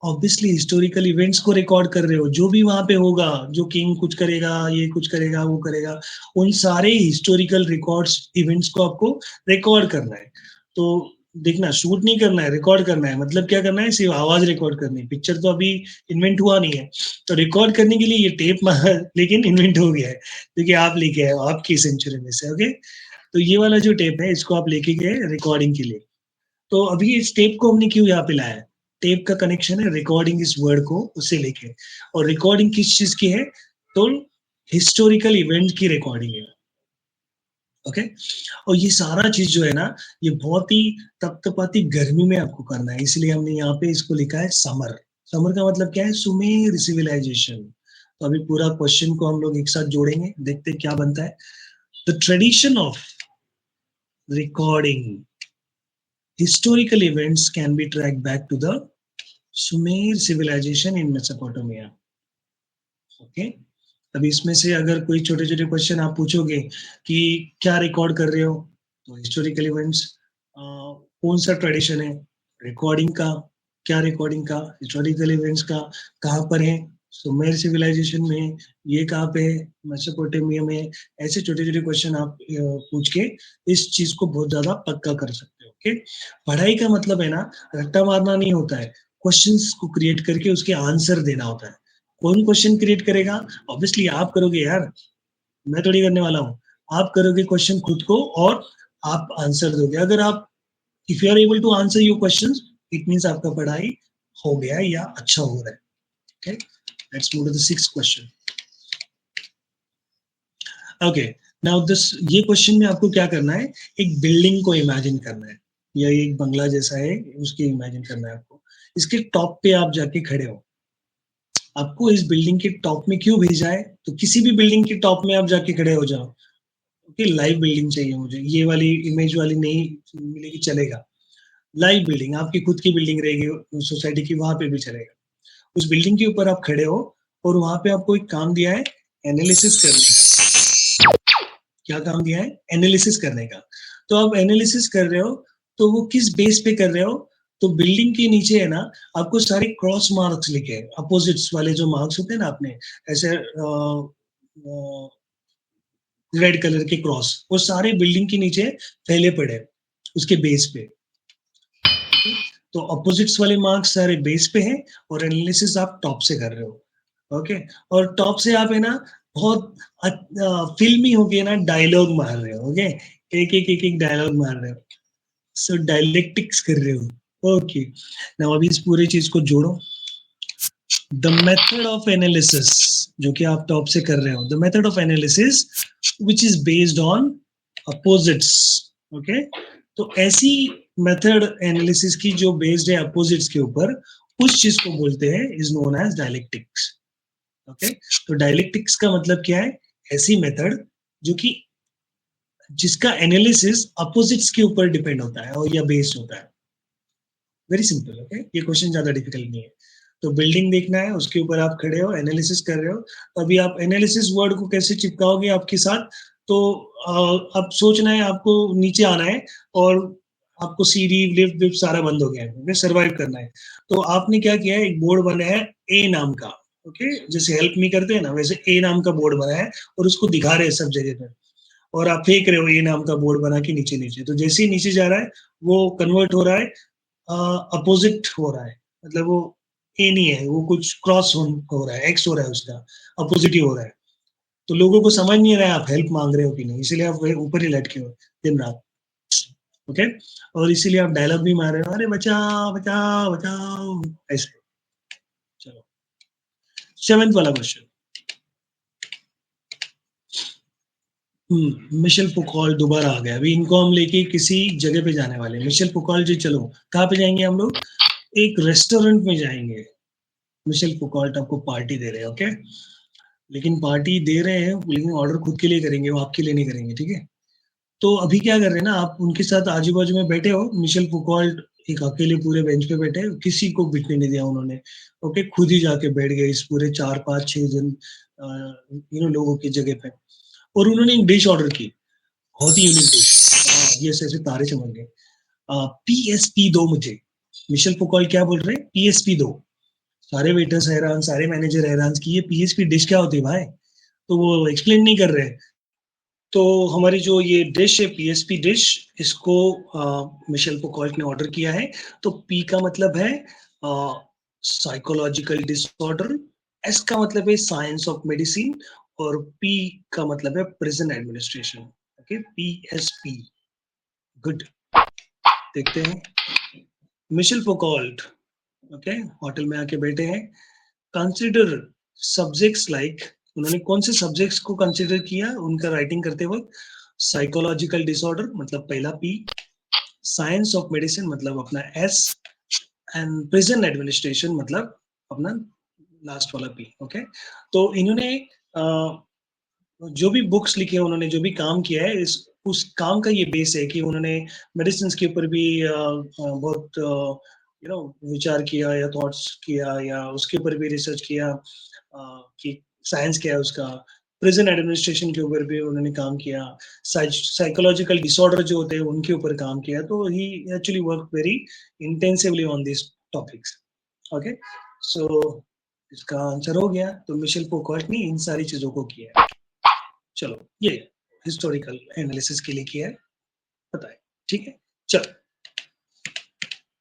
Speaker 1: ऑब्वियसली हिस्टोरिकल इवेंट्स को रिकॉर्ड कर रहे हो, जो भी वहां पे होगा, जो किंग कुछ करेगा, ये कुछ करेगा, वो करेगा, उन सारे हिस्टोरिकल रिकॉर्ड्स इवेंट्स को आपको रिकॉर्ड करना है। तो देखना, शूट नहीं करना है, रिकॉर्ड करना है। मतलब क्या करना है? सिर्फ आवाज रिकॉर्ड करनी है, पिक्चर तो अभी इन्वेंट हुआ नहीं है। तो रिकॉर्ड करने के लिए ये टेप लेकिन इन्वेंट हो गया है, क्योंकि आप लेके आए हो आपकी सेंचुरी में से, ओके। तो ये वाला जो टेप है, इसको आप लेके गए रिकॉर्डिंग के लिए। तो अभी इस टेप को हमने क्यों यहाँ पे लाया है? टेप का कनेक्शन है रिकॉर्डिंग इस वर्ड को उससे लेके। और रिकॉर्डिंग किस चीज की है? तो हिस्टोरिकल इवेंट की रिकॉर्डिंग है, ओके। और ये सारा चीज जो है ना, ये बहुत ही तपतपाती गर्मी में आपको करना है, इसलिए हमने यहाँ पे इसको लिखा है समर। समर का मतलब क्या है? सुमेर सिविलाइजेशन। तो अभी पूरा क्वेश्चन को हम लोग एक साथ जोड़ेंगे, देखते क्या बनता है। The tradition of recording historical events can be tracked back to the Sumer civilization in Mesopotamia. Okay, अभी इसमें से अगर कोई छोटे छोटे क्वेश्चन आप पूछोगे कि क्या रिकॉर्ड कर रहे हो, तो हिस्टोरिकल इवेंट्स। कौन सा ट्रेडिशन है? रिकॉर्डिंग का। क्या रिकॉर्डिंग का? हिस्टोरिकल इवेंट्स का। कहाँ पर है? सुमेर सिविलाइजेशन में। ये कहाँ पे है? मेसोपोटामिया में। ऐसे छोटे छोटे क्वेश्चन आप पूछ के इस चीज को बहुत ज्यादा पक्का कर सकते हो, ओके। पढ़ाई का मतलब है ना, रट्टा मारना नहीं होता है, क्वेश्चंस को क्रिएट करके उसके आंसर देना होता है। कौन क्वेश्चन क्रिएट करेगा? ऑब्वियसली आप करोगे यार, मैं थोड़ी करने वाला हूँ। आप करोगे क्वेश्चन खुद को, और आप आंसर दोगे। अगर आप, if you are able to answer your questions, it means आपका पढ़ाई हो गया या अच्छा हो रहा है, okay. Let's move to the sixth question. Okay, now this, ये क्वेश्चन में आपको क्या करना है? एक बिल्डिंग को इमेजिन करना है, या एक बंगला जैसा है, उसके इमेजिन करना है आपको। इसके टॉप पे आप जाके खड़े हो। आपको इस बिल्डिंग के टॉप में क्यों भेजा है? तो किसी भी बिल्डिंग के टॉप में आप जाके खड़े हो जाओ, ओके। लाइव बिल्डिंग चाहिए मुझे, ये वाली इमेज वाली नहीं मिलेगी, चलेगा। लाइव बिल्डिंग, आपकी खुद की बिल्डिंग रहेगी सोसाइटी की, वहां पे भी चलेगा। उस बिल्डिंग के ऊपर आप खड़े हो, और वहां पे आपको एक काम दिया है, एनालिसिस करने का। क्या काम दिया है? एनालिसिस करने का। तो आप एनालिसिस कर रहे हो, तो वो किस बेस पे कर रहे हो? तो बिल्डिंग के नीचे है ना, आपको सारे क्रॉस मार्क्स लिखे हैं, अपोजिट्स वाले जो मार्क्स होते हैं ना, आपने ऐसे रेड कलर के क्रॉस, वो सारे बिल्डिंग के नीचे फैले पड़े हैं, उसके बेस पे। तो अपोजिट्स वाले मार्क्स सारे बेस पे हैं, और एनालिसिस आप टॉप से कर रहे हो, ओके। और टॉप से आप है ना, बहुत फिल्मी होके ना डायलॉग मार रहे हो, ओके। एक एक डायलॉग मार रहे हो, सो डायलेक्टिक्स कर रहे हो, ओके। नाउ अभी इस पूरी चीज को जोड़ो। द मेथड ऑफ एनालिसिस, जो कि आप टॉप से कर रहे हो, the method of analysis which is based on opposites, okay. तो ऐसी मेथड एनालिसिस की जो बेस्ड है अपोजिट्स के ऊपर, उस चीज को बोलते हैं, is known as dialectics, okay. तो डायलेक्टिक्स का मतलब क्या है? ऐसी मेथड जो कि जिसका एनालिसिस अपोजिट्स के ऊपर डिपेंड होता है और या बेस्ड होता है। Very simple, okay. ये क्वेश्चन ज्यादा डिफिकल्ट नहीं है। तो बिल्डिंग देखना है, उसके ऊपर आप खड़े हो, एनालिसिस कर रहे हो। अभी आप एनालिसिस वर्ड को कैसे चिपकाओगे आपके साथ? तो अब सोचना है, आपको नीचे आना है, और आपको सीढ़ी लिफ्ट विफ्ट सारा बंद हो गया है, सर्वाइव करना है। तो आपने क्या किया है? एक बोर्ड बनाया है ए नाम का, ओके। जैसे हेल्प मी करते हैं ना, वैसे ए नाम का बोर्ड बनाया है, और उसको दिखा रहे हैं सब जगह पर। और आप फेंक रहे हो ए नाम का बोर्ड बना के नीचे नीचे। तो जैसे ही नीचे जा रहा है, वो कन्वर्ट हो रहा है, अपोजिट हो रहा है। मतलब वो ए नहीं है, वो कुछ क्रॉस हो रहा है, एक्स हो रहा है, उसका अपोजिट ही हो रहा है। तो लोगों को समझ नहीं रहा है आप हेल्प मांग रहे हो कि नहीं, इसीलिए आप ऊपर ही लटके हो दिन रात, ओके। और इसीलिए आप डायलॉग भी मार रहे हो, अरे बचाओ बचाओ बचाओ, ऐसे। चलो, सेवेंथ वाला क्वेश्चन। मिशेल फुकॉल दोबारा आ गया। अभी इनको हम लेके किसी जगह पे जाने वाले हैं। मिशेल फुकॉल जी, चलो कहाँ पे जाएंगे हम लोग? एक रेस्टोरेंट में जाएंगे। मिशेल फुकॉल्ट आपको पार्टी दे रहे हैं, ओके। लेकिन पार्टी दे रहे हैं, लेकिन ऑर्डर खुद के लिए करेंगे, वो आपके लिए नहीं करेंगे, ठीक है। तो अभी क्या कर रहे हैं ना, आप उनके साथ आजू बाजू में बैठे हो। मिशेल फुकॉल्ट एक अकेले पूरे बेंच पे बैठे, किसी को बिठने नहीं दिया उन्होंने, ओके। खुद ही जाके बैठ गए इस पूरे 4 5 6 जन लोगों की जगह पे। और उन्होंने एक डिश ऑर्डर की। बहुत ही यूनिक डिश। ये ऐसे तारे चमक गए। पीएसपी दो मुझे। मिशेल फुकॉल्ट क्या बोल रहे हैं? पीएसपी दो। सारे वेटर्स हैरान, सारे मैनेजर हैरान कि ये पीएसपी डिश क्या होती है भाई? तो वो एक्सप्लेन नहीं कर रहे। तो हमारी जो ये डिश है पीएसपी डिश, इसको मिशेल फुकॉल्ट ने ऑर्डर किया है। तो पी का मतलब है साइकोलॉजिकल डिसऑर्डर, एस का मतलब है साइंस ऑफ मेडिसिन, और पी का मतलब है prison administration. Okay, PSP. Good. देखते हैं। मिशेल फुकॉल्ट, ओके, होटल में आके बैठे हैं। कंसिडर सब्जेक्ट्स लाइक, उन्होंने कौन से सब्जेक्ट्स को कंसिडर किया उनका राइटिंग करते वक्त? साइकोलॉजिकल डिसऑर्डर मतलब पहला पी, साइंस ऑफ मेडिसिन मतलब अपना एस, एंड प्रिजन एडमिनिस्ट्रेशन मतलब अपना लास्ट वाला पी। ओके, तो इन्होंने जो भी बुक्स लिखे, उन्होंने जो भी काम किया है, इस उस काम का ये बेस है कि उन्होंने मेडिसिन के ऊपर भी बहुत विचार किया या थॉट्स किया, या उसके ऊपर भी रिसर्च किया कि साइंस क्या है उसका। प्रिजन एडमिनिस्ट्रेशन के ऊपर भी उन्होंने काम किया। साइकोलॉजिकल डिसऑर्डर जो होते हैं उनके ऊपर काम किया। तो he actually work very intensively on this topics. Okay, so इसका आंसर हो गया। तो मिशेल फुकॉल्ट ने इन सारी चीजों को किया। चलो, ये हिस्टोरिकल एनालिसिस के लिए किया है, पता है। ठीक है, चलो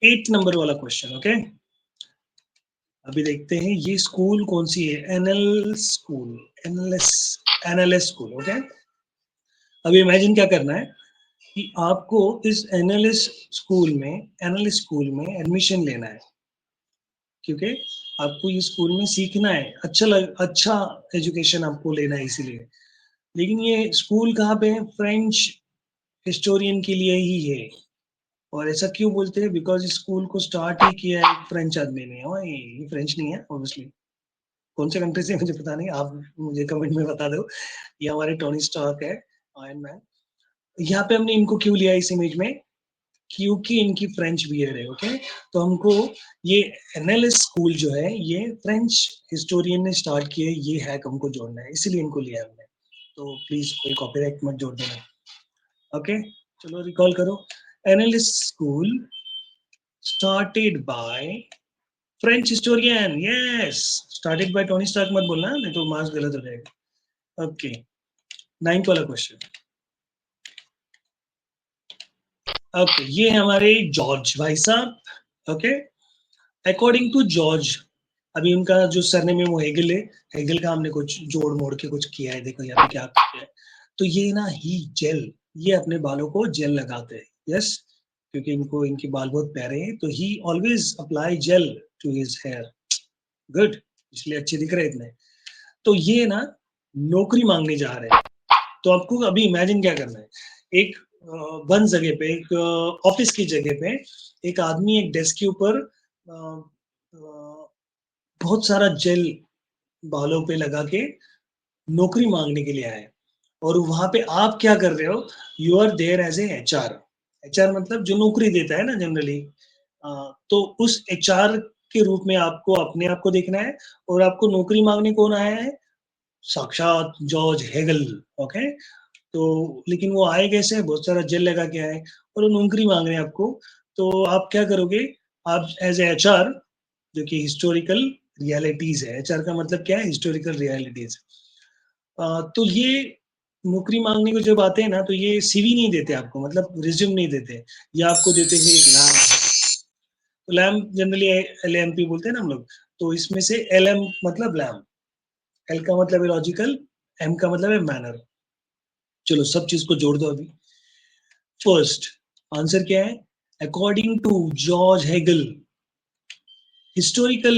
Speaker 1: 8 नंबर वाला क्वेश्चन। ओके, अभी देखते हैं ये स्कूल कौन सी है। NL school, NLS, NLS school. Okay, अभी इमेजिन क्या करना है कि आपको इस एनएलएस स्कूल में एडमिशन लेना है, क्योंकि आपको ये स्कूल में सीखना है। अच्छा एजुकेशन आपको लेना है इसीलिए। लेकिन ये स्कूल कहाँ पे है? फ्रेंच हिस्टोरियन के लिए ही है। और ऐसा क्यों बोलते हैं? बिकॉज स्कूल को स्टार्ट ही किया है एक फ्रेंच आदमी ने। और ये फ्रेंच नहीं है ऑब्वियसली। कौन से कंट्री से मुझे पता नहीं, आप मुझे कमेंट में बता दो। ये हमारे टोनी स्टार्क है, आयरन मैन। यहाँ पे हमने इनको क्यों लिया इस इमेज में? क्योंकि इनकी फ्रेंच बियर्ड है। ओके, तो हमको ये एनएलएस स्कूल जो है ये फ्रेंच हिस्टोरियन ने स्टार्ट किया है, ये हैक हमको जोड़ना है, इसीलिए इनको लिया है हमने। तो प्लीज कोई कॉपीराइट मत जोड़ देना। ओके, चलो रिकॉल करो। NLS school started by French historian. Yes, started by Tony Stark मत बोलना, नहीं तो मार्क्स गलत हो जाएगा। ओके, 9th वाला क्वेश्चन। ओके, ये हमारे जॉर्ज भाई साहब। ओके, अकॉर्डिंग टू जॉर्ज, अभी उनका जो सरनेम है वो हेगल है। हेगल का हमने कुछ जोड़ मोड़ के कुछ किया है। देखो यहाँ पे क्या किया है। तो ये ना ही जेल, ये अपने बालों को जेल लगाते हैं। यस, क्योंकि इनको इनके बाल बहुत प्यारे हैं, तो he always apply gel to his hair. Good, इसलिए अच्छे दिख रहे हैं इतने। तो ये ना नौकरी मांगने जा रहे हैं। तो आपको अभी इमेजिन क्या करना है। एक बंद जगह पे, एक ऑफिस की जगह पे एक आदमी एक डेस्क के ऊपर बहुत सारा जेल बालों पे लगा के नौकरी मांगने के लिए आए। और वहां पे आप क्या कर रहे हो? You are there as a HR. HR मतलब जो नौकरी देता है ना जनरली। तो उस एचआर के रूप में आपको अपने आप को देखना है। और आपको नौकरी मांगने कौन आया है? साक्षात जॉर्ज हेगल। ओके, तो लेकिन वो आए कैसे? बहुत सारा जेल लगा के आए और वो नौकरी मांग रहे हैं आपको। तो आप क्या करोगे? आप एज एचआर, जो कि हिस्टोरिकल रियलिटीज है, एचआर का मतलब क्या है? Historical realities. तो ये नौकरी मांगने को जब आते हैं ना, तो ये सीवी नहीं देते आपको, मतलब रिज्यूम नहीं देते। ये आपको देते हैं एक लैम्प। तो लैम्प जनरली एलएमपी बोलते हैं ना हम लोग। तो इसमें से एलएम मतलब लैम्प, एल का मतलब है लॉजिकल, एम का मतलब है मैनर। चलो सब चीज को जोड़ दो अभी। फर्स्ट आंसर क्या है? According to George Hegel, historical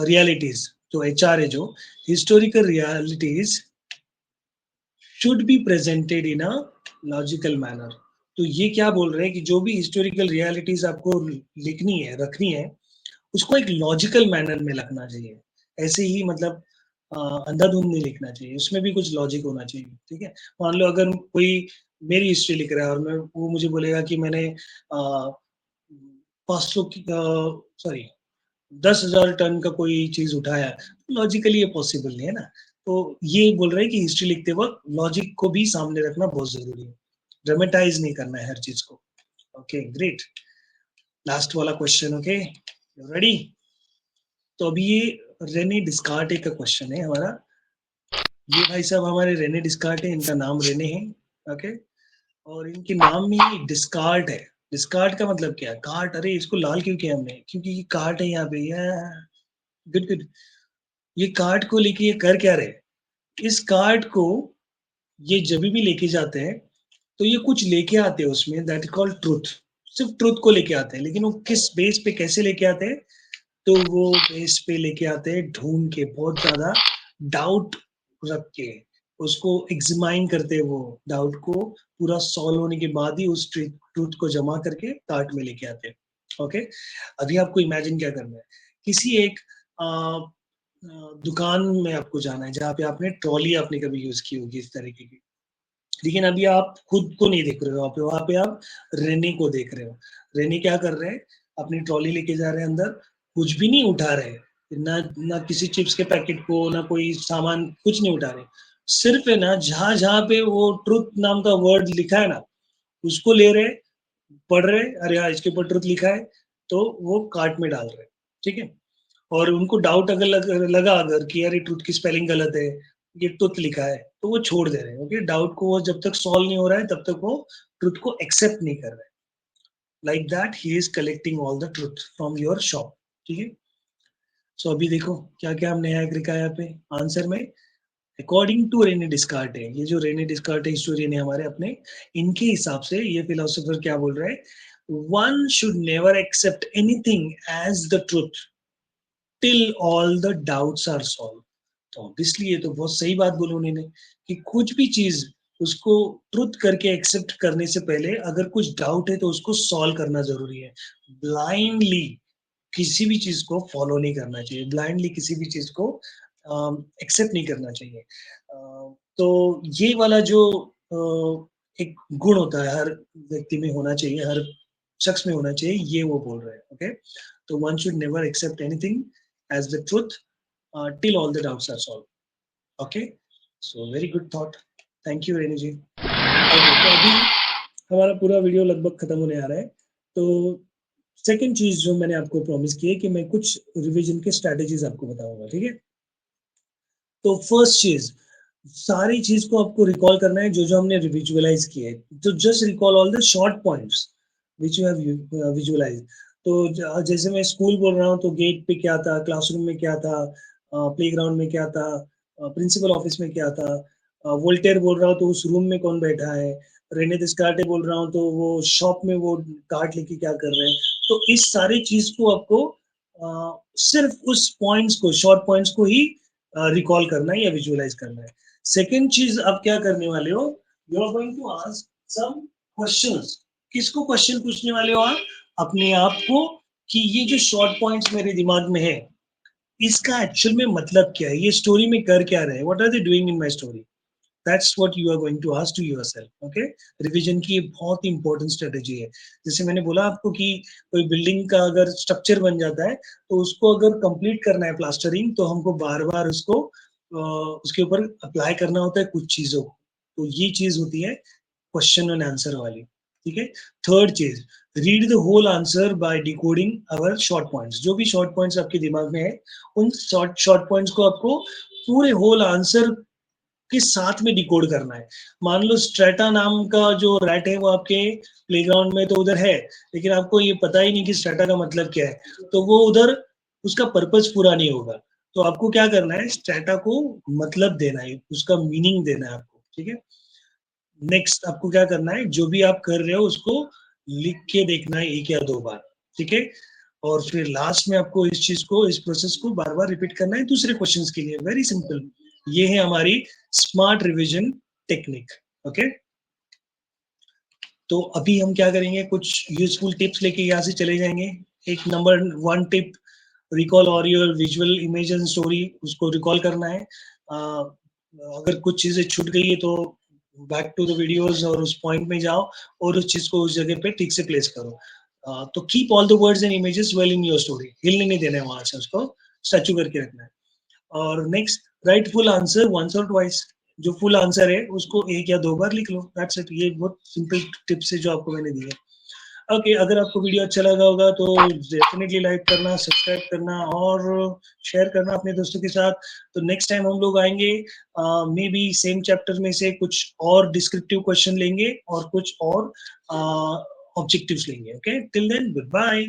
Speaker 1: realities, जो एचआर है, जो historical realities should be presented in a logical manner. तो ये क्या बोल रहे हैं कि जो भी हिस्टोरिकल रियलिटीज आपको लिखनी है, रखनी है, उसको एक लॉजिकल मैनर में रखना चाहिए। ऐसे ही मतलब अंधाधुंध नहीं लिखना चाहिए, उसमें भी कुछ लॉजिक होना चाहिए। ठीक है, मान लो अगर कोई मेरी हिस्ट्री लिख रहा है और मैं वो मुझे बोलेगा कि मैंने 500 सॉरी 10,000 टन का कोई चीज उठाया, लॉजिकली ये पॉसिबल नहीं है ना। तो ये बोल रहे हैं कि हिस्ट्री लिखते वक्त लॉजिक को भी सामने रखना बहुत जरूरी है, ड्रामेटाइज नहीं करना है हर चीज को। ओके ग्रेट, लास्ट वाला क्वेश्चन। Okay ready? तो अभी ये रेने डिस्कार्टे का क्वेश्चन है हमारा। ये भाई साहब हमारे रेने डिस्कार्टे, इनका नाम रेने है। ओके, और इनके नाम में ये डिस्कार्ट है। डिस्कार्ट का मतलब क्या है? कार्ट। अरे इसको लाल क्यों किया हमने? क्योंकि ये कार्ट है यहाँ पे। Good good. ये कार्ट को लेके ये कर क्या रहे? इस कार्ट को ये जब भी लेके जाते हैं तो ये कुछ लेके आते हैं उसमें, दैट इज कॉल्ड ट्रुथ। सिर्फ ट्रुथ को लेके आते हैं, लेकिन वो किस बेस पे कैसे लेके आते हैं? तो वो बेस पे लेके आते हैं ढूंढ के, बहुत ज्यादा डाउट रख के उसको एग्जामाइन करते हैं। वो डाउट को पूरा सॉल्व होने के बाद ही उस ट्रुथ को जमा करके कार्ट में लेके आते हैं। ओके, अभी आपको इमेजिन क्या करना है? किसी एक दुकान में आपको जाना है जहाँ पे आपने ट्रॉली आपने कभी यूज की होगी इस तरीके की, लेकिन अभी आप खुद को नहीं देख रहे हो, वहां पे आप रेनी को देख रहे हो। रेनी क्या कर रहे हैं? अपनी ट्रॉली लेके जा रहे हैं अंदर, कुछ भी नहीं उठा रहे, ना ना किसी चिप्स के पैकेट को, ना कोई सामान, कुछ नहीं उठा रहे। सिर्फ है ना, जहां जहां पे वो ट्रुथ नाम का वर्ड लिखा है ना, उसको ले रहे, पढ़ रहे, अरे हाँ इसके ऊपर ट्रुथ लिखा है, तो वो कार्ट में डाल रहे। ठीक है, और उनको डाउट अगर लगा अगर कि यार ये ट्रुथ की स्पेलिंग गलत है, ये ट्रुथ लिखा है, तो वो छोड़ दे रहे हैं। ओके, डाउट को वो जब तक सॉल्व नहीं हो रहा है तब तक वो ट्रुथ को एक्सेप्ट नहीं कर रहे। Like that he is collecting all the truth from your shop. ठीक है, सो अभी देखो क्या क्या हमने यहाँ लिखा है यहाँ पे आंसर में। अकॉर्डिंग टू रेने डिस्कार्टे, ये जो रेने डिस्कार्टे हिस्टोरियन है हमारे अपने, इनके हिसाब से ये फिलोसोफर क्या बोल रहे हैं? One should never accept anything as the truth till all the doubts are solve. तो ऑब्वियसली ये तो बहुत सही बात बोली उन्होंने कि कुछ भी चीज उसको ट्रुथ करके एक्सेप्ट करने से पहले अगर कुछ डाउट है तो उसको सॉल्व करना जरूरी है। ब्लाइंडली किसी भी चीज को फॉलो नहीं करना चाहिए, ब्लाइंडली किसी भी चीज को एक्सेप्ट नहीं करना चाहिए। तो ये वाला जो एक गुण होता है हर व्यक्ति में होना चाहिए, हर शख्स में होना चाहिए, ये वो बोल रहे हैं। ओके, तो one should never accept anything as the truth till all the doubts are solved. Okay, so very good thought. Thank you Renee ji. Okay, तो अभी हमारा पूरा वीडियो लगभग खत्म होने आ रहा है। तो सेकंड चीज जो मैंने आपको प्रॉमिस की है कि मैं कुछ रिवीजन के स्ट्रेटेजीज आपको बताऊंगा। ठीक है, तो फर्स्ट चीज, सारी चीज को आपको रिकॉल करना है जो जो हमने विजुअलाइज किए। तो just recall all the short points which you have visualize. तो जैसे मैं स्कूल बोल रहा हूँ तो गेट पे क्या था, क्लासरूम में क्या था, प्लेग्राउंड में क्या था, प्रिंसिपल ऑफिस में क्या था। वोल्टेयर बोल रहा हूँ तो उस रूम में कौन बैठा है। रेने डिस्कार्टे बोल रहा हूँ तो वो शॉप में वो कार्ट लेके क्या कर रहे हैं। तो इस सारी चीज को आपको सिर्फ उस पॉइंट्स को, शॉर्ट पॉइंट्स को ही रिकॉल करना है या विजुअलाइज करना है। सेकेंड चीज आप क्या करने वाले हो? You are going to ask some questions. किसको क्वेश्चन पूछने वाले हो आप? अपने आप को, कि ये जो शॉर्ट पॉइंट्स मेरे दिमाग में है इसका एक्चुअल में मतलब क्या है, ये स्टोरी में कर क्या रहे, what are they doing in my story. That's what you are going to ask to yourself. Okay, revision की बहुत ही इंपॉर्टेंट स्ट्रेटेजी है। जैसे मैंने बोला आपको कि कोई बिल्डिंग का अगर स्ट्रक्चर बन जाता है तो उसको अगर कंप्लीट करना है प्लास्टरिंग, तो हमको बार बार उसको उसके ऊपर अप्लाई करना होता है कुछ चीजों को। तो ये चीज होती है क्वेश्चन एंड आंसर वाली। ठीक है, थर्ड चीज, read the whole answer by decoding our short points. जो भी शॉर्ट पॉइंट्स आपके दिमाग में है उन शॉर्ट पॉइंट्स को आपको पूरे होल आंसर के साथ में डिकोड करना है। मान लो स्ट्रेटा नाम का जो रैट है वो आपके प्लेग्राउंड में तो उधर है, लेकिन आपको ये पता ही नहीं कि स्ट्रेटा का मतलब क्या है, तो वो उधर उसका पर्पस पूरा नहीं होगा। तो आपको क्या करना है? स्ट्रेटा को मतलब देना है, उसका मीनिंग देना है आपको। ठीक है, नेक्स्ट आपको क्या करना है? जो भी आप कर रहे हो उसको लिख के देखना है एक या दो बार। ठीक है, और फिर लास्ट में आपको इस चीज को, इस प्रोसेस को बार बार रिपीट करना है दूसरे क्वेश्चंस के लिए। वेरी सिंपल, ये है हमारी स्मार्ट रिवीजन टेक्निक। ओके, तो अभी हम क्या करेंगे, कुछ यूजफुल टिप्स लेके यहाँ से चले जाएंगे। एक नंबर 1 टिप, रिकॉल और your visual image and story, उसको रिकॉल करना है। अगर कुछ चीजें छूट गई है तो बैक टू द वीडियोस और उस पॉइंट में जाओ और उस चीज को उस जगह पे ठीक से प्लेस करो। तो keep all the words and images well in your story, हिलने नहीं देना है वहां से, उसको स्टैचू करके रखना है। और next write full answer once और ट्वाइस, जो फुल आंसर है उसको 1 या 2 बार लिख लो, दैट्स इट। ये बहुत सिंपल टिप्स है जो आपको मैंने दी है। ओके, अगर आपको वीडियो अच्छा लगा होगा तो डेफिनेटली लाइक करना, सब्सक्राइब करना और शेयर करना अपने दोस्तों के साथ। तो नेक्स्ट टाइम हम लोग आएंगे मे बी सेम चैप्टर में से कुछ और डिस्क्रिप्टिव क्वेश्चन लेंगे और कुछ और ऑब्जेक्टिव्स लेंगे। Okay, till then good bye.